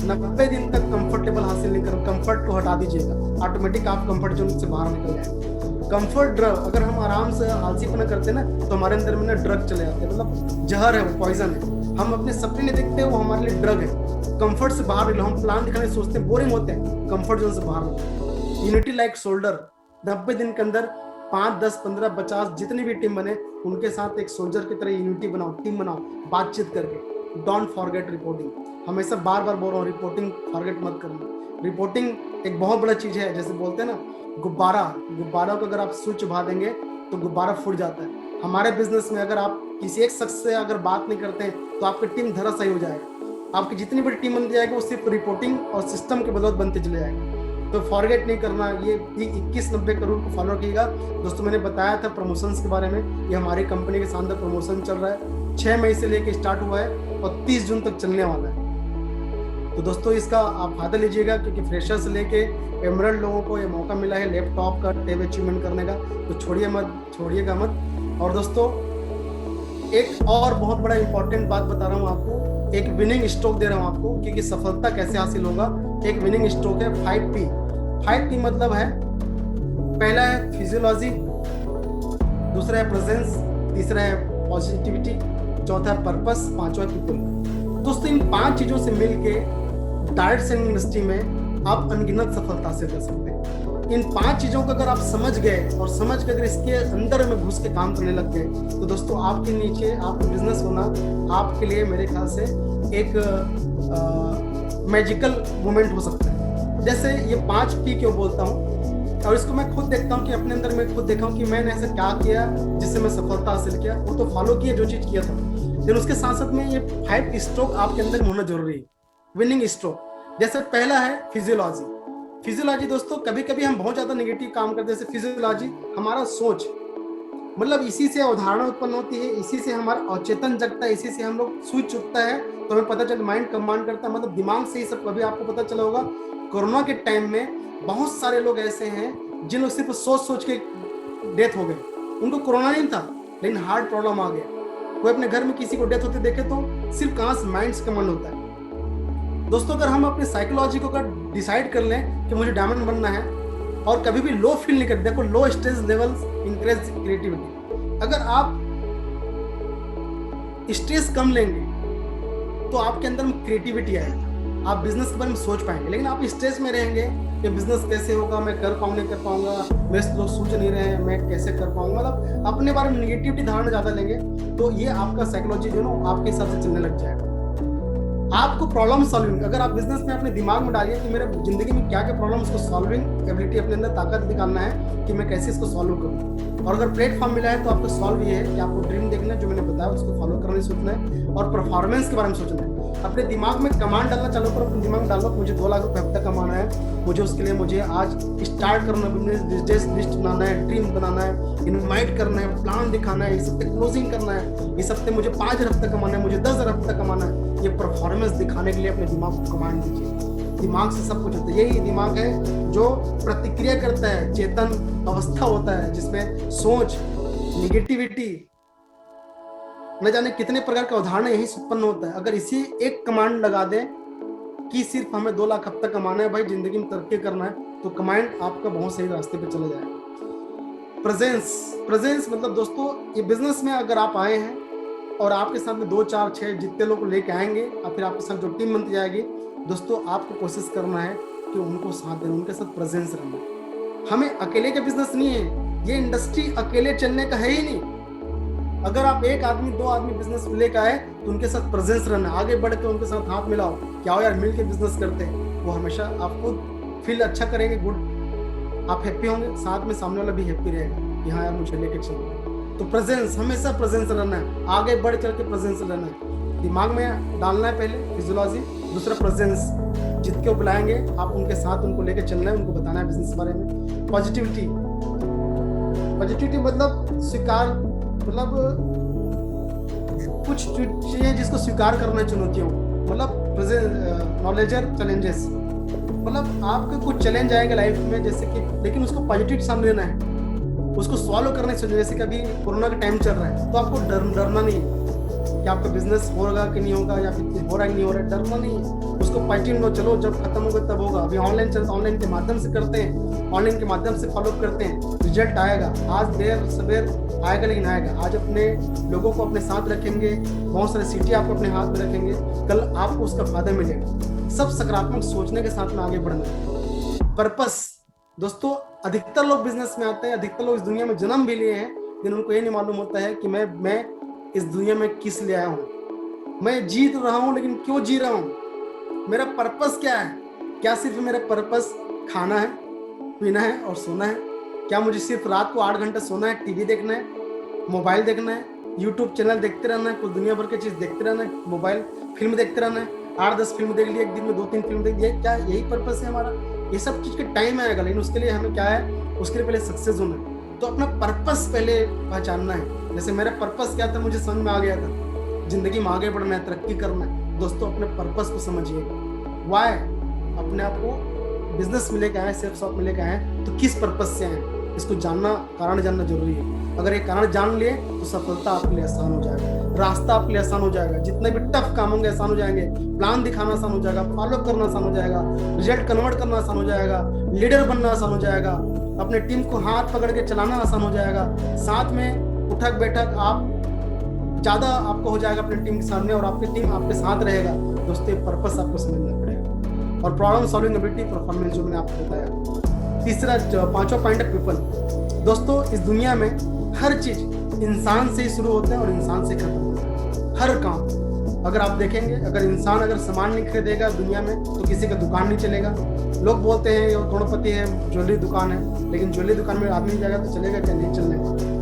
90 दिन तक कंफर्टेबल हासिल नहीं करो, कंफर्ट को हटा दीजिएगा, ऑटोमेटिक आप कंफर्ट जोन से बाहर निकल जाएंगे। कंफर्ट ड्रग, अगर हम आराम से आलसीपना करते हैं ना तो हमारे अंदर में ना ड्रग चले जाते हैं, मतलब जहर है, वो पॉइजन है। हम अपने सपने नहीं देखते, वो हमारे लिए ड्रग है। कंफर्ट से बाहर निकलो, हम प्लान दिखाने सोचते हैं, बोरिंग होते हैं, कंफर्ट जोन से बाहर निकलो। यूनिटी लाइक सोल्डर, 90 दिन के अंदर 5, 10, 15, 50 जितनी भी टीम बने उनके साथ एक सोल्जर की तरह यूनिटी बनाओ, टीम बनाओ, बातचीत करके। डोंट फॉरगेट रिपोर्टिंग, हमेशा बार बार बोल रहा हूँ, रिपोर्टिंग फॉरगेट मत करना। रिपोर्टिंग एक बहुत बड़ा चीज है, जैसे बोलते हैं ना गुब्बारा को अगर आप स्विच उभा देंगे तो गुब्बारा फूट जाता है। हमारे बिजनेस में अगर आप किसी एक शख्स से अगर बात नहीं करते हैं तो आपकी टीम धराशायी हो जाएगा। आपकी जितनी बड़ी टीम बनती जाएगी वो सिर्फ रिपोर्टिंग और सिस्टम के बदौलत बनते चले जाएंगे। तो फॉरगेट नहीं करना, ये 21-90 करोड़ को फॉलो कीजिएगा। दोस्तों मैंने बताया था प्रमोशंस के बारे में, ये हमारी कंपनी के शानदार प्रमोशन चल रहा है, 6 मई से लेकर स्टार्ट हुआ है और 30 जून तक चलने वाला है। तो दोस्तों इसका आप फायदा लीजिएगा, क्योंकि फ्रेशर से लेके एमरल्ड लोगों को ये मौका मिला है लैपटॉप का टेब अचीवमेंट करने का, तो छोड़िएगा मत। और दोस्तों एक और बहुत बड़ा इंपॉर्टेंट बात बता रहा हूँ आपको, एक विनिंग स्ट्रोक दे रहा हूँ आपको, क्योंकि सफलता कैसे हासिल होगा। एक विनिंग स्ट्रोक है 5P। 5P मतलब है, पहला है फिजियोलॉजी, दूसरा है प्रेजेंस, तीसरा है पॉजिटिविटी, चौथा है पर्पस, पांचवा पीपल। दोस्तों इन 5 चीजों से मिलके डायरेक्ट सेलिंग इंडस्ट्री में आप अनगिनत सफलता हासिल कर सकते हैं। इन 5 चीजों को अगर आप समझ गए और समझ के अगर इसके अंदर में घुस के काम करने लग गए तो दोस्तों आपके नीचे आपका बिजनेस होना आपके लिए मेरे ख्याल से एक मैजिकल मोमेंट हो सकता है। जैसे ये 5P क्यों बोलता हूँ, और इसको मैं खुद देखता हूँ कि अपने अंदर मैं खुद देखा हूँ कि मैंने ऐसा क्या किया जिससे मैं सफलता हासिल किया, वो तो फॉलो किया जो चीज किया था, लेकिन उसके साथ साथ में ये 5 स्ट्रोक आपके अंदर होना जरूरी है, विनिंग स्ट्रोक। जैसे पहला है फिजियोलॉजी दोस्तों, कभी कभी हम बहुत ज्यादा नेगेटिव काम करते हैं। जैसे फिजियोलॉजी हमारा सोच, मतलब इसी से अवधारणा उत्पन्न होती है, इसी से हमारा अवचेतन जगता है, इसी से हम लोग स्विच चुकता है तो हमें पता चलता माइंड कमांड करता है, मतलब दिमाग से ही सब। कभी आपको पता चला होगा कोरोना के टाइम में बहुत सारे लोग ऐसे हैं जिन लोग सिर्फ सोच के डेथ हो गए, उनको कोरोना नहीं था लेकिन हार्ट प्रॉब्लम आ गया। कोई अपने घर में किसी को डेथ होते देखे तो सिर्फ कहाँ से माइंड से कमांड होता है। दोस्तों अगर हम अपने साइकोलॉजी को अगर डिसाइड कर लें कि मुझे डायमंड बनना है और कभी भी लो फील नहीं करते, देखो लो स्ट्रेस लेवल्स इंक्रीज क्रिएटिविटी। अगर आप स्ट्रेस कम लेंगे तो आपके अंदर में क्रिएटिविटी आएगी, आप बिजनेस के बारे में सोच पाएंगे। लेकिन आप स्ट्रेस में रहेंगे कि बिजनेस कैसे होगा, मैं कर पाऊँ नहीं कर पाऊंगा, मेरे लोग सोच नहीं रहे हैं मैं कैसे कर पाऊंगा, मतलब अपने बारे में निगेटिविटी धारणा ज्यादा लेंगे तो ये आपका साइकोलॉजी जो ना आपके हिसाब से चलने लग जाएगा। आपको प्रॉब्लम सॉल्विंग, अगर आप बिजनेस में अपने दिमाग में डालिए कि मेरे जिंदगी में क्या क्या प्रॉब्लम, उसको सॉल्विंग एबिलिटी अपने अंदर ताकत निकालना है कि मैं कैसे इसको सॉल्व करूँ। और अगर प्लेटफॉर्म मिला है तो आपको सॉल्व ये है कि आपको ड्रीम देखना है, जो मैंने बताया उसको फॉलो करने सोचना है और परफॉर्मेंस के बारे में सोचना है। अपने दिमाग में कमांड डालना चालू करो, अपने दिमाग में डालो मुझे 2 लाख रुपए हफ्ता कमाना है, मुझे उसके लिए मुझे आज स्टार्ट करना, बिजनेस लिस्ट बनाना है, ड्रीम बनाना है, इनवाइट करना है, प्लान दिखाना है, इस हफ्ते क्लोजिंग करना है, इस हफ्ते मुझे 5,000 हफ्ता कमाना है, मुझे 10,000 हफ्ता कमाना है। ये परफॉर्मेंस दिखाने के लिए अपने दिमाग को कमांड दीजिए। दिमाग से सब कुछ होता है, यही दिमाग है जो प्रतिक्रिया करता है, चेतन अवस्था होता है जिसमें सोच, निगेटिविटी, न जाने कितने प्रकार का उदाहरण यही उत्पन्न होता है। अगर इसी एक कमांड लगा दें कि सिर्फ हमें 2 लाख हफ्ता कमाना है भाई, जिंदगी में तरक्की करना है, तो कमांड आपका बहुत सही रास्ते पे चला जाएगा। प्रेजेंस मतलब दोस्तों ये बिजनेस में अगर आप आए हैं और आपके साथ में 2, 4, 6 जितने लोग लेके आएंगे और फिर आपके साथ जो टीम बनती जाएगी, दोस्तों आपको कोशिश करना है कि उनको साथ देना, उनके साथ प्रेजेंस रहना। हमें अकेले का बिजनेस नहीं है, ये इंडस्ट्री अकेले चलने का है ही नहीं। अगर आप 1 आदमी 2 आदमी बिजनेस लेकर आए तो उनके साथ प्रेजेंस रहना, आगे बढ़ के उनके साथ हाथ मिलाओ, क्या हो यार मिल के बिजनेस करते हैं, वो हमेशा आपको फील अच्छा करेंगे, गुड, आप हैप्पी होंगे, साथ में सामने वाला भी हैप्पी रहेगा कि हाँ यार मुझे लेके चलो। तो प्रेजेंस, हमेशा प्रेजेंस रहना है, आगे बढ़ चल के प्रेजेंस रहना है, दिमाग में डालना है पहले फिजियोलॉजी, दूसरा प्रेजेंस, जितने बुलाएंगे आप उनके साथ उनको लेके चलना है, उनको बताना है बिजनेस के बारे में। पॉजिटिविटी मतलब स्वीकार, मतलब कुछ चीजें जिसको स्वीकार करना है, चुनौतियों, मतलब नॉलेजर चैलेंजेस, मतलब आपके कुछ चैलेंज आएंगे लाइफ में जैसे कि, लेकिन उसको पॉजिटिव सामने लेना है, उसको सॉल्व करने से। जैसे कभी कोरोना का टाइम चल रहा है तो आपको डरना नहीं है कि आपका बिजनेस होगा कि नहीं होगा या फिर हो रहा है कि नहीं हो रहा है, डरना नहीं है, उसको उसको पॉजिटिव लो, चलो जब खत्म होगा तब होगा। अभी ऑनलाइन चलता, ऑनलाइन के माध्यम से करते हैं, ऑनलाइन के माध्यम से फॉलो करते हैं, रिजल्ट आएगा, आज देर सवेर आएगा लेकिन आएगा। आज अपने लोगों को अपने साथ रखेंगे, बहुत सारे सिटी आपको अपने हाथ में रखेंगे, कल आपको उसका फायदा मिलेगा। सब सकारात्मक सोचने के साथ में आगे बढ़ना। पर्पस दोस्तों, अधिकतर लोग बिजनेस में आते हैं, अधिकतर लोग इस दुनिया में जन्म भी लिए हैं, लेकिन उनको ये नहीं मालूम होता है कि मैं इस दुनिया में किस लिए आया हूँ, मैं जी तो रहा हूँ लेकिन क्यों जी रहा हूँ, मेरा पर्पस क्या है। क्या सिर्फ मेरा पर्पस खाना है, पीना है और सोना है? क्या मुझे सिर्फ रात को 8 घंटे सोना है, टीवी देखना है, मोबाइल देखना है, यूट्यूब चैनल देखते रहना है, कुछ दुनिया भर की चीज देखते रहना है, मोबाइल फिल्म देखते रहना है, 8-10 फिल्म देख ली एक दिन में, 2-3 फिल्म देख ली, क्या यही पर्पस है हमारा? ये सब चीज के टाइम आएगा, लेकिन उसके लिए हमें क्या है, उसके लिए पहले सक्सेस होना है। तो अपना पर्पस पहले पहचानना है। जैसे मेरा पर्पस क्या था, मुझे समझ में आ गया था, जिंदगी में आगे बढ़ना है, तरक्की करना है। दोस्तों अपने पर्पस को समझिएगा। वाई अपने आप को बिजनेस में लेके आए, सेल्फ शॉप में लेके आए, तो किस पर्पस से आए, इसको जानना, कारण जानना जरूरी है। अगर ये कारण जान लिए तो सफलता आपके लिए आसान हो जाएगा, रास्ता आपके लिए आसान हो जाएगा, जितने भी टफ काम होंगे आसान हो जाएंगे, प्लान दिखाना आसान हो जाएगा, फॉलो करना आसान हो जाएगा, रिजल्ट कन्वर्ट करना आसान हो जाएगा, लीडर बनना आसान हो जाएगा, अपने टीम को हाथ पकड़ के चलाना आसान हो जाएगा, साथ में उठक बैठक आप ज्यादा आपको हो जाएगा अपनी टीम के सामने, और आपकी टीम आपके साथ रहेगा। दोस्तों पर्पस आपको समझना पड़ेगा। और प्रॉब्लम सॉल्विंग एबिलिटी, परफॉर्मेंस, जो मैंने आपको बताया। तीसरा, 5वां पॉइंट है पीपल। दोस्तों इस दुनिया में हर चीज इंसान से ही शुरू होता है और इंसान से खत्म होता है। हर काम अगर आप देखेंगे, अगर सामान नहीं खरीदेगा दुनिया में तो किसी का दुकान नहीं चलेगा। लोग बोलते हैं ये करोड़पति है, ज्वेलरी दुकान है, लेकिन ज्वेलरी दुकान में आदमी जाएगा तो चलेगा क्या? नहीं चलने वाला।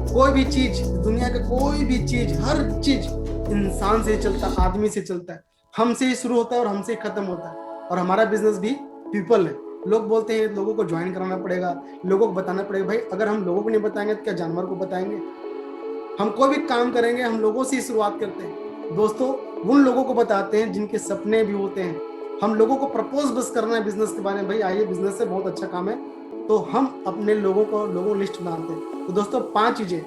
कोई भी चीज, दुनिया का कोई भी चीज, हर चीज इंसान से ही चलता है, आदमी से चलता है, हमसे ही शुरू होता है और हमसे ही खत्म होता है। और हमारा बिजनेस भी पीपल है। लोग बोलते हैं लोगों को ज्वाइन कराना पड़ेगा, लोगों को बताना पड़ेगा। भाई अगर हम लोगों को नहीं बताएंगे तो क्या जानवर को बताएंगे? हम कोई भी काम करेंगे हम लोगों से ही शुरुआत करते हैं। दोस्तों उन लोगों को बताते हैं जिनके सपने भी होते हैं। हम लोगों को प्रपोज बस करना है बिजनेस के बारे में, भाई आइए बिजनेस से बहुत अच्छा काम है, तो हम अपने लोगों लिस्ट बनाते हैं। तो दोस्तों 5 चीजें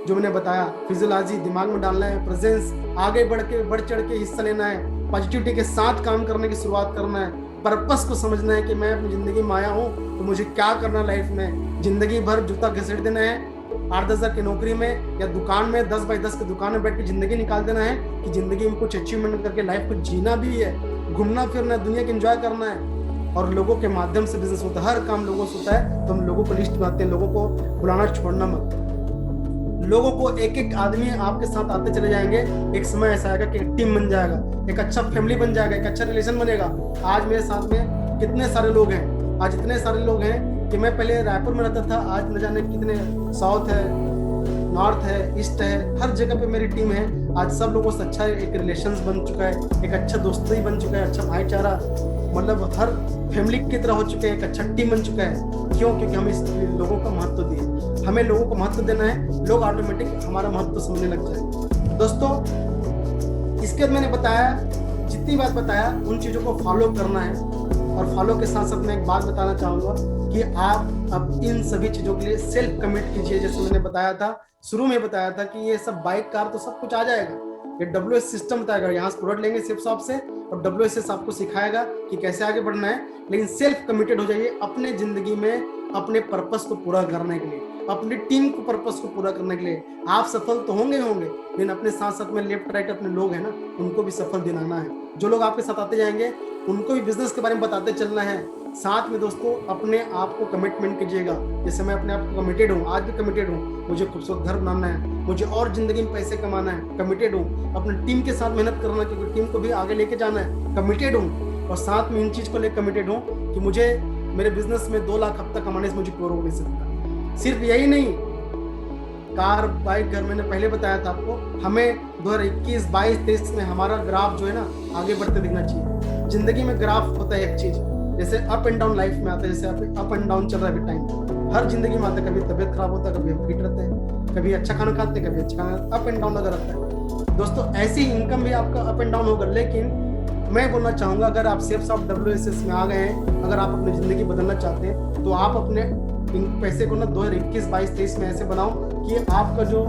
जो मैंने बताया, फिजियोलॉजी दिमाग में डालना है, प्रेजेंस आगे बढ़ चढ़ के हिस्सा लेना है, पॉजिटिविटी के साथ काम करने की शुरुआत करना है, पर्पस को समझना है कि मैं अपनी जिंदगी में आया हूँ तो मुझे क्या करना लाइफ में। जिंदगी भर जूता घसीट देना है 8-10 हज़ार की नौकरी में या दुकान में 10 बाई 10 की दुकान में बैठ के जिंदगी निकाल देना है, कि जिंदगी में कुछ अचीवमेंट करके लाइफ को जीना भी है, घूमना फिरना है, दुनिया को एंजॉय करना है। और लोगों के माध्यम से बिजनेस होता है, हर काम लोगों से होता है। तो हम लोगों को लिस्ट बनाते हैं, लोगों को बुलाना छोड़ना मत। लोगों को एक आदमी आपके साथ आते चले जाएंगे, एक समय ऐसा आएगा कि एक टीम बन जाएगा, एक अच्छा फैमिली बन जाएगा, एक अच्छा रिलेशन बनेगा। आज मेरे साथ में कितने सारे लोग हैं, आज इतने सारे लोग हैं कि मैं पहले रायपुर में रहता था, आज न जाने कितने साउथ है, नॉर्थ है, ईस्ट है, हर जगह पे मेरी टीम है। आज सब लोगों से अच्छा एक रिलेशंस बन चुका है, एक अच्छा दोस्ती बन चुका है, अच्छा भाईचारा, मतलब हर फैमिली की तरह हो चुके हैं, एक अच्छा टीम बन चुका है। क्यों? क्योंकि हम इस लोगों का महत्व दिए। हमें लोगों को महत्व देना है, लोग ऑटोमेटिक हमारा महत्व समझने लग जाए। दोस्तों इसके बाद मैंने बताया, जितनी बात बताया उन चीज़ों को फॉलो करना है। और फॉलो के साथ साथ मैं एक बात बताना चाहूँगा कि आप अब इन सभी चीज़ों के लिए सेल्फ कमिट कीजिए। जैसे मैंने बताया था, शुरू में बताया था कि ये सब बाइक कार तो सब कुछ आ जाएगा, ये WS सिस्टम बताएगा। यहाँ से प्रोडक्ट लेंगे सिर्फ शॉप से और WS आपको सिखाएगा कि कैसे आगे बढ़ना है। लेकिन सेल्फ कमिटेड हो जाइए अपने जिंदगी में, अपने पर्पस को पूरा करने के लिए, अपनी टीम को पर्पस को पूरा करने के लिए। आप सफल तो होंगे, लेकिन अपने साथ साथ में लेफ्ट राइट अपने लोग हैं ना, उनको भी सफल दिलाना है। जो लोग आपके साथ आते जाएंगे उनको भी बिजनेस के बारे में बताते चलना है। साथ में दोस्तों अपने आप को कमिटमेंट कीजिएगा। जैसे मैं अपने आप को कमिटेड हूँ, आज भी कमिटेड हूँ, मुझे खूबसूरत घर बनाना है, मुझे और जिंदगी में पैसे कमाना है, कमिटेड हूँ। अपने टीम के साथ मेहनत करना, क्योंकि टीम को भी आगे लेके जाना है, कमिटेड हूँ। और साथ में इन चीज को लेकर कमिटेड हूँ कि मुझे मेरे बिजनेस में 2 लाख हफ्ता कमाने से मुझे कोई रोक नहीं सकता। सिर्फ यही नहीं, कार बाइक घर, मैंने पहले बताया था आपको, हमें 2021, 22, 23 में हमारा ग्राफ जो है ना आगे बढ़ते दिखना चाहिए। जिंदगी में ग्राफ होता है एक चीज, जैसे अप एंड डाउन लाइफ में आता है, जैसे अप एंड डाउन चल रहा है अभी टाइम, हर जिंदगी में आता है। कभी तबियत खराब होता है, कभी हम फिट रहते हैं, कभी अच्छा खाना खाते हैं, कभी अच्छा खाना, अप एंड डाउन लगा रहता है। दोस्तों ऐसी इनकम भी आपका अप एंड डाउन होगा। लेकिन मैं बोलना चाहूंगा, अगर आप सेल्स ऑफ WSS में आ गए हैं, अगर आप अपनी जिंदगी बदलना चाहते हैं, तो आप अपने इन पैसे को ना 2021, 22, 23 में ऐसे बनाओ कि आपका जो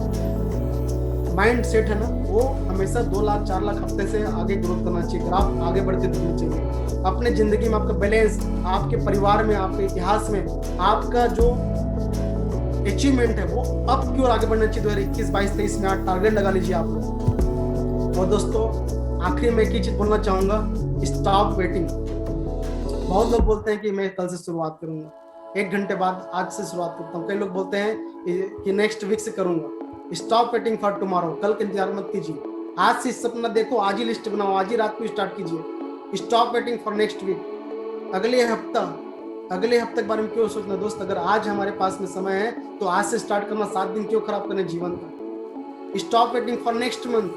माइंड सेट है ना वो हमेशा 2 लाख 4 लाख हफ्ते से आगे ग्रोथ करना चाहिए, ग्राफ आगे बढ़ते रहना चाहिए। अपने जिंदगी में आपका बैलेंस, आपके परिवार में, आपके इतिहास में आपका जो अचीवमेंट है वो अब की ओर आगे बढ़ना चाहिए। 2021, 22, 23 में आप टारगेट लगा लीजिए आप लोग। और दोस्तों आखिर में एक ही चीज बोलना चाहूंगा, स्टॉप वेटिंग। बहुत लोग बोलते हैं कि मैं कल से शुरुआत करूंगा, 1 घंटे बाद आज से शुरुआत करता हूँ। कई लोग बोलते हैं कि नेक्स्ट वीक से करूंगा। स्टॉप वेटिंग फॉर टुमारो, कल का इंतजार मत कीजिए। आज से सपना देखो, आज ही लिस्ट बनाओ, आज ही रात को स्टार्ट कीजिए। Stop waiting for next week, अगले हफ्ते के बारे में क्यों सोचना दोस्त। अगर आज हमारे पास में समय है तो आज से स्टार्ट करना, 7 दिन क्यों खराब करने जीवन का। Stop waiting for next month,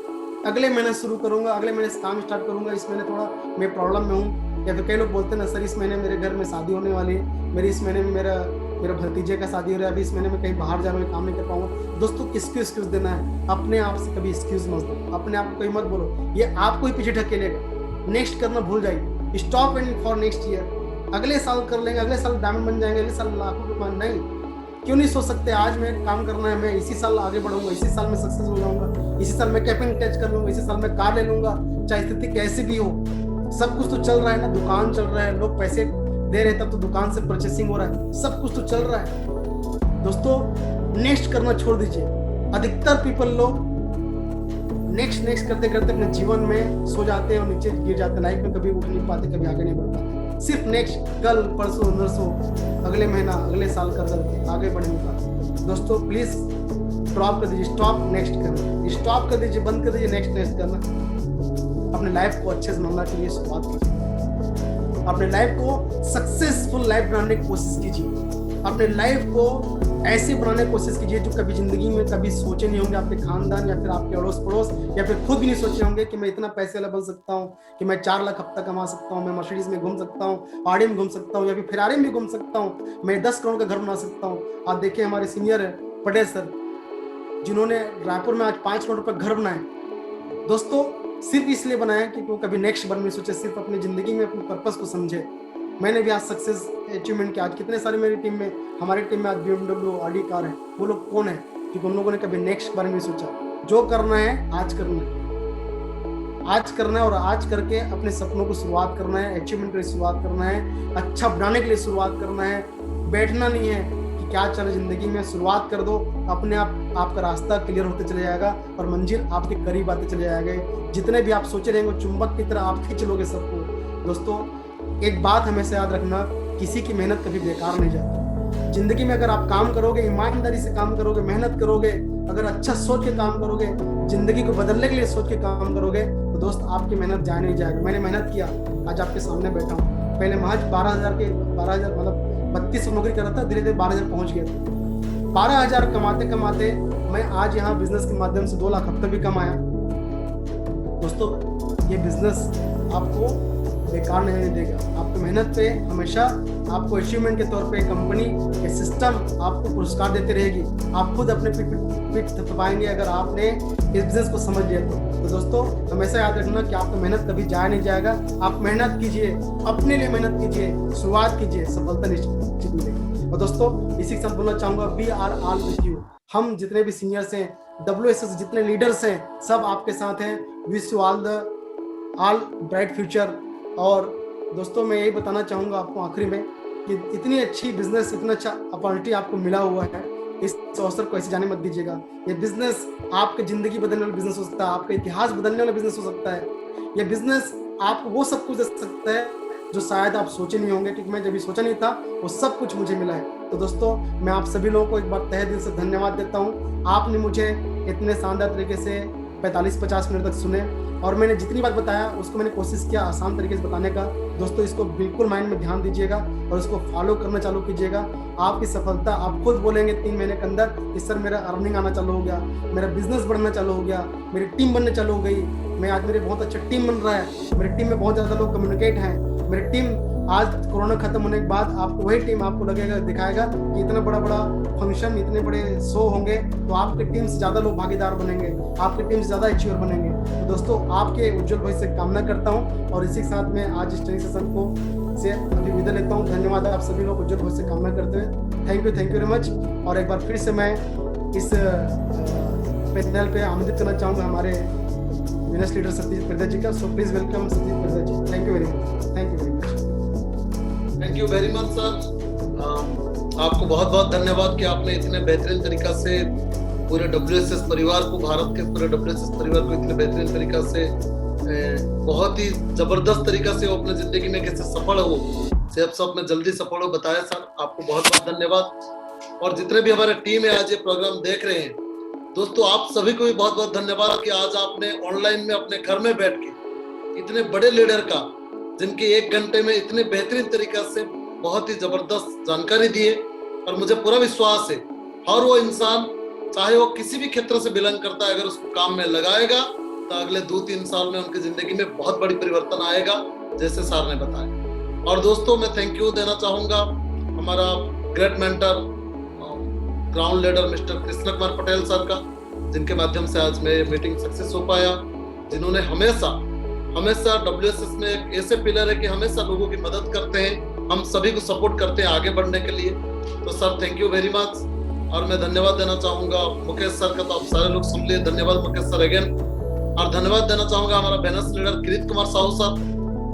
अगले महीने शुरू करूंगा, अगले महीने से काम स्टार्ट करूंगा, इस महीने थोड़ा मैं प्रॉब्लम में हूँ। या फिर कई लोग बोलते हैं ना सर इस महीने मेरे घर में शादी होने वाली है, मेरी इस महीने में मेरा भतीजे का शादी हो रहा है, अभी इस महीने में कहीं बाहर जा रहा हूँ, काम नहीं कर पाऊंगा। दोस्तों किसको एक्सक्यूज देना है, अपने आप से कभी एक्सक्यूज मत दो, अपने आप को कोई मत बोलो, ये आपको ही पीछे ढकेलेगा। नेक्स्ट करना भूल जाइए। Stop waiting for next year, अगले साल कर लेंगे, अगले साल डायमंड बन जाएंगे, अगले साल लाखों रुपए। नहीं, क्यों नहीं सोच सकते आज में काम करना है, मैं इसी साल आगे बढ़ूंगा, इसी साल में सक्सेस हो जाऊंगा, इसी साल मैं कैपिंग टच कर लूंगा, इसी साल मैं कार ले लूंगा, चाहे स्थिति कैसी भी हो। सब कुछ तो चल रहा है ना, दुकान चल रहा है, लोग पैसे दे रहे तब तो दुकान से परचेसिंग हो रहा है, सब कुछ तो चल रहा है। दोस्तों नेक्स्ट करना छोड़ दीजिए। अधिकतर पीपल लोग नेक्स्ट करते करते अपने जीवन में सो जाते हैं और नीचे गिर जाते हैं, लाइफ में कभी उठ नहीं पाते, कभी आगे नहीं बढ़ पाते। सिर्फ नेक्स्ट, कल परसों नरसों, अगले महीना, अगले साल करके आगे बढ़ने का। दोस्तों प्लीज ड्रॉप कर दीजिए, स्टॉप नेक्स्ट करना, स्टॉप कर दीजिए, बंद कर दीजिए नेक्स्ट करना। अपने लाइफ को अच्छे से बनाने के लिए शुरुआत कीजिए, अपने लाइफ को सक्सेसफुल लाइफ बनाने की कोशिश कीजिए, अपने लाइफ को ऐसे बनाने की कोशिश कीजिए जो कभी जिंदगी में कभी सोचे नहीं होंगे, आपके खानदान या फिर आपके अड़ोस पड़ोस या फिर खुद भी नहीं सोचे होंगे कि मैं इतना पैसे वाला बन सकता हूँ, कि मैं 4 लाख हफ्ता कमा सकता हूँ, मैं मर्सिडीज में घूम सकता हूँ, ऑडी में घूम सकता हूँ, या फिर फेरारी में घूम सकता हूँ, मैं 10 करोड़ का घर बना सकता हूँ। आप देखिए हमारे सीनियर पटेल सर, जिन्होंने रायपुर में आज 5 करोड़ रुपए घर बनाए। दोस्तों सिर्फ इसलिए बनाया कि वो कभी नेक्स्ट बारे में सोचे, सिर्फ अपनी जिंदगी में अपने पर्पस को समझे। मैंने भी आज सक्सेस अचीवमेंट किया। आज कितने सारे मेरी टीम में, हमारी टीम में आज BMW ऑडी कार है। वो लोग कौन है? क्योंकि उन लोगों ने कभी नेक्स्ट बारे में सोचा। जो करना है आज करना है, आज करना है, और आज करके अपने सपनों को शुरुआत करना है, अचीवमेंट की शुरुआत करना है, अच्छा बनाने के लिए शुरुआत करना है। बैठना नहीं है कि क्या चले जिंदगी में, शुरुआत कर दो, अपने आप आपका रास्ता क्लियर होते चले जाएगा और मंजिल आपके करीब आते चले जाएंगे। जितने भी आप सोचे रहेंगे चुंबक की तरह आप खींच लोगे सबको। दोस्तों एक बात हमेशा याद रखना, किसी की मेहनत कभी बेकार नहीं जाती। जिंदगी में अगर आप काम करोगे, ईमानदारी से काम करोगे, मेहनत करोगे, अगर अच्छा सोच के काम करोगे, जिंदगी को बदलने के लिए सोच के काम करोगे, तो दोस्त आपकी मेहनत जाए नहीं जाएगी। मैंने मेहनत किया, आज आपके सामने बैठा हूँ। पहले महज 12,000 मतलब 32 नौकरी कर रहा था, धीरे धीरे 12,000 पहुंच गया था। 12,000 कमाते कमाते मैं आज यहाँ बिजनेस के माध्यम से 2 लाख हफ्ते भी कमाया। दोस्तों ये बिजनेस आपको बेकार नहीं देगा, आपको मेहनत पे हमेशा आपको अचीवमेंट के तौर पे कंपनी ये सिस्टम आपको पुरस्कार देते रहेगी। आप खुद अपने पीठ थपथपाएंगे अगर आपने इस बिजनेस को समझ लिया तो दोस्तों हमेशा याद रखना कि आपका मेहनत कभी जाया नहीं जाएगा। आप मेहनत कीजिए, अपने लिए मेहनत कीजिए, शुरुआत कीजिए, सफलता निश्चित मिलेगी। और दोस्तों इसी के साथ बोलना चाहूंगा, we are all with you. हम जितने भी सीनियर्स हैं, WSS जितने लीडर्स हैं, सब आपके साथ हैं। Wish you all bright future. और दोस्तों मैं यही बताना चाहूँगा आपको आखिरी में कि इतनी अच्छी बिजनेस, इतना अच्छा अपॉर्चुनिटी आपको मिला हुआ है, इस अवसर को ऐसे जाने मत दीजिएगा। ये बिजनेस आपकी जिंदगी बदलने वाला बिजनेस हो सकता है, आपका इतिहास बदलने वाला बिजनेस हो सकता है। ये बिजनेस आपको वो सब कुछ दे सकता है जो शायद आप सोचे नहीं होंगे, क्योंकि मैं जब भी सोचा नहीं था वो सब कुछ मुझे मिला है। तो दोस्तों मैं आप सभी लोगों को एक बार तहे दिल से धन्यवाद देता हूँ। आपने मुझे इतने शानदार तरीके से 45-50 मिनट तक सुने, और मैंने जितनी बात बताया उसको मैंने कोशिश किया आसान तरीके से बताने का। दोस्तों इसको बिल्कुल माइंड में ध्यान दीजिएगा और इसको फॉलो करना चालू कीजिएगा। आपकी सफलता आप खुद बोलेंगे 3 महीने के अंदर कि सर मेरा अर्निंग आना चालू हो गया, मेरा बिजनेस बढ़ना चालू हो गया, मेरी टीम बनने चालू हो गई। मैं आज मेरे बहुत अच्छा टीम बन रहा है, मेरी टीम में बहुत ज़्यादा लोग कम्युनिकेट हैं। मेरी टीम आज कोरोना खत्म होने के बाद आपको वही टीम आपको लगेगा, दिखाएगा कि इतना बड़ा फंक्शन, इतने बड़े शो होंगे तो आपकी टीम से ज़्यादा लोग भागीदार बनेंगे, आपकी टीम से ज़्यादा अचीवर बनेंगे। तो दोस्तों आपके उज्जवल भविष्य से कामना करता हूँ, और इसी के साथ मैं आज इस ट्रेनिंग सेशन को से अभी विदा लेता हूँ। धन्यवाद आप सभी लोग उज्जवल भविष्य से कामना करते हुए। Thank you very much. और एक बार फिर से मैं इस पैनल पे आमंत्रित करना चाहूँगा हमारे विनस लीडर सत्यजीत परिदा जी का। So please welcome Satyajit Parida ji. Thank you very much. Thank you very much. Thank you very much sir. आपको बहुत बहुत धन्यवाद कि आपने इतने बेहतरीन तरीका से पूरे WSS परिवार को, भारत के पूरे WSS परिवार को इतने बेहतरीन तरीका से, बहुत ही जबरदस्त तरीका से वो अपने जिंदगी में कैसे सफल हो, सेफ सब में जल्दी सफल हो, बताया सर। आपको बहुत बहुत धन्यवाद। और जितने भी हमारे टीम है आज ये प्रोग्राम देख रहे हैं दोस्तों, आप सभी को भी बहुत बहुत धन्यवाद कि आज आपने ऑनलाइन में अपने घर में बैठ के इतने बड़े लीडर का, जिनके 1 घंटे में इतने बेहतरीन तरीका से बहुत ही जबरदस्त जानकारी दी है। और मुझे पूरा विश्वास है हर वो इंसान, चाहे वो किसी भी क्षेत्र से बिलोंग करता है, अगर उसको काम में लगाएगा तो अगले 2-3 साल में उनकी जिंदगी में बहुत बड़ी परिवर्तन आएगा, जैसे सर ने बताया। और दोस्तों मैं थैंक यू देना चाहूंगा हमारा great mentor, ground leader mister Krishna Kumar Patel sir का, जिनके माध्यम से आज मैं मीटिंग सक्सेस हो पाया, जिन्होंने हमेशा WSS में एक ऐसे पिलर है कि हमेशा लोगों की मदद करते हैं, हम सभी को सपोर्ट करते हैं आगे बढ़ने के लिए। तो sir thank you very much. और मैं धन्यवाद देना चाहूंगा मुकेश सर का, तो आप सारे लोग सुन लिए, धन्यवाद मुकेश सर अगेन। और धन्यवाद देना चाहूंगा हमारा banners leader Kirit Kumar Sahu sir,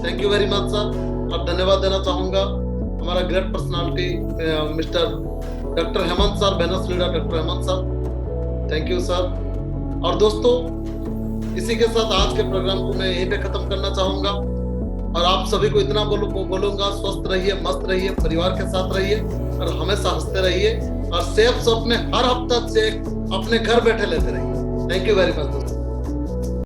thank you very much sir. और धन्यवाद देना चाहूंगा हमारा great personality mister doctor Hemant sir, banners leader doctor Hemant sir, thank you sir. और दोस्तों इसी के साथ आज के प्रोग्राम को मैं यहीं पे खत्म करना चाहूंगा। और आप सभी को इतना बोलूंगा, स्वस्थ रहिए, मस्त रहिए, परिवार के साथ रहिए और हमेशा हंसते रहिए। और सेफ शॉप में हर हफ्ता चेक अपने घर बैठे लेते रहिए। Thank you very much.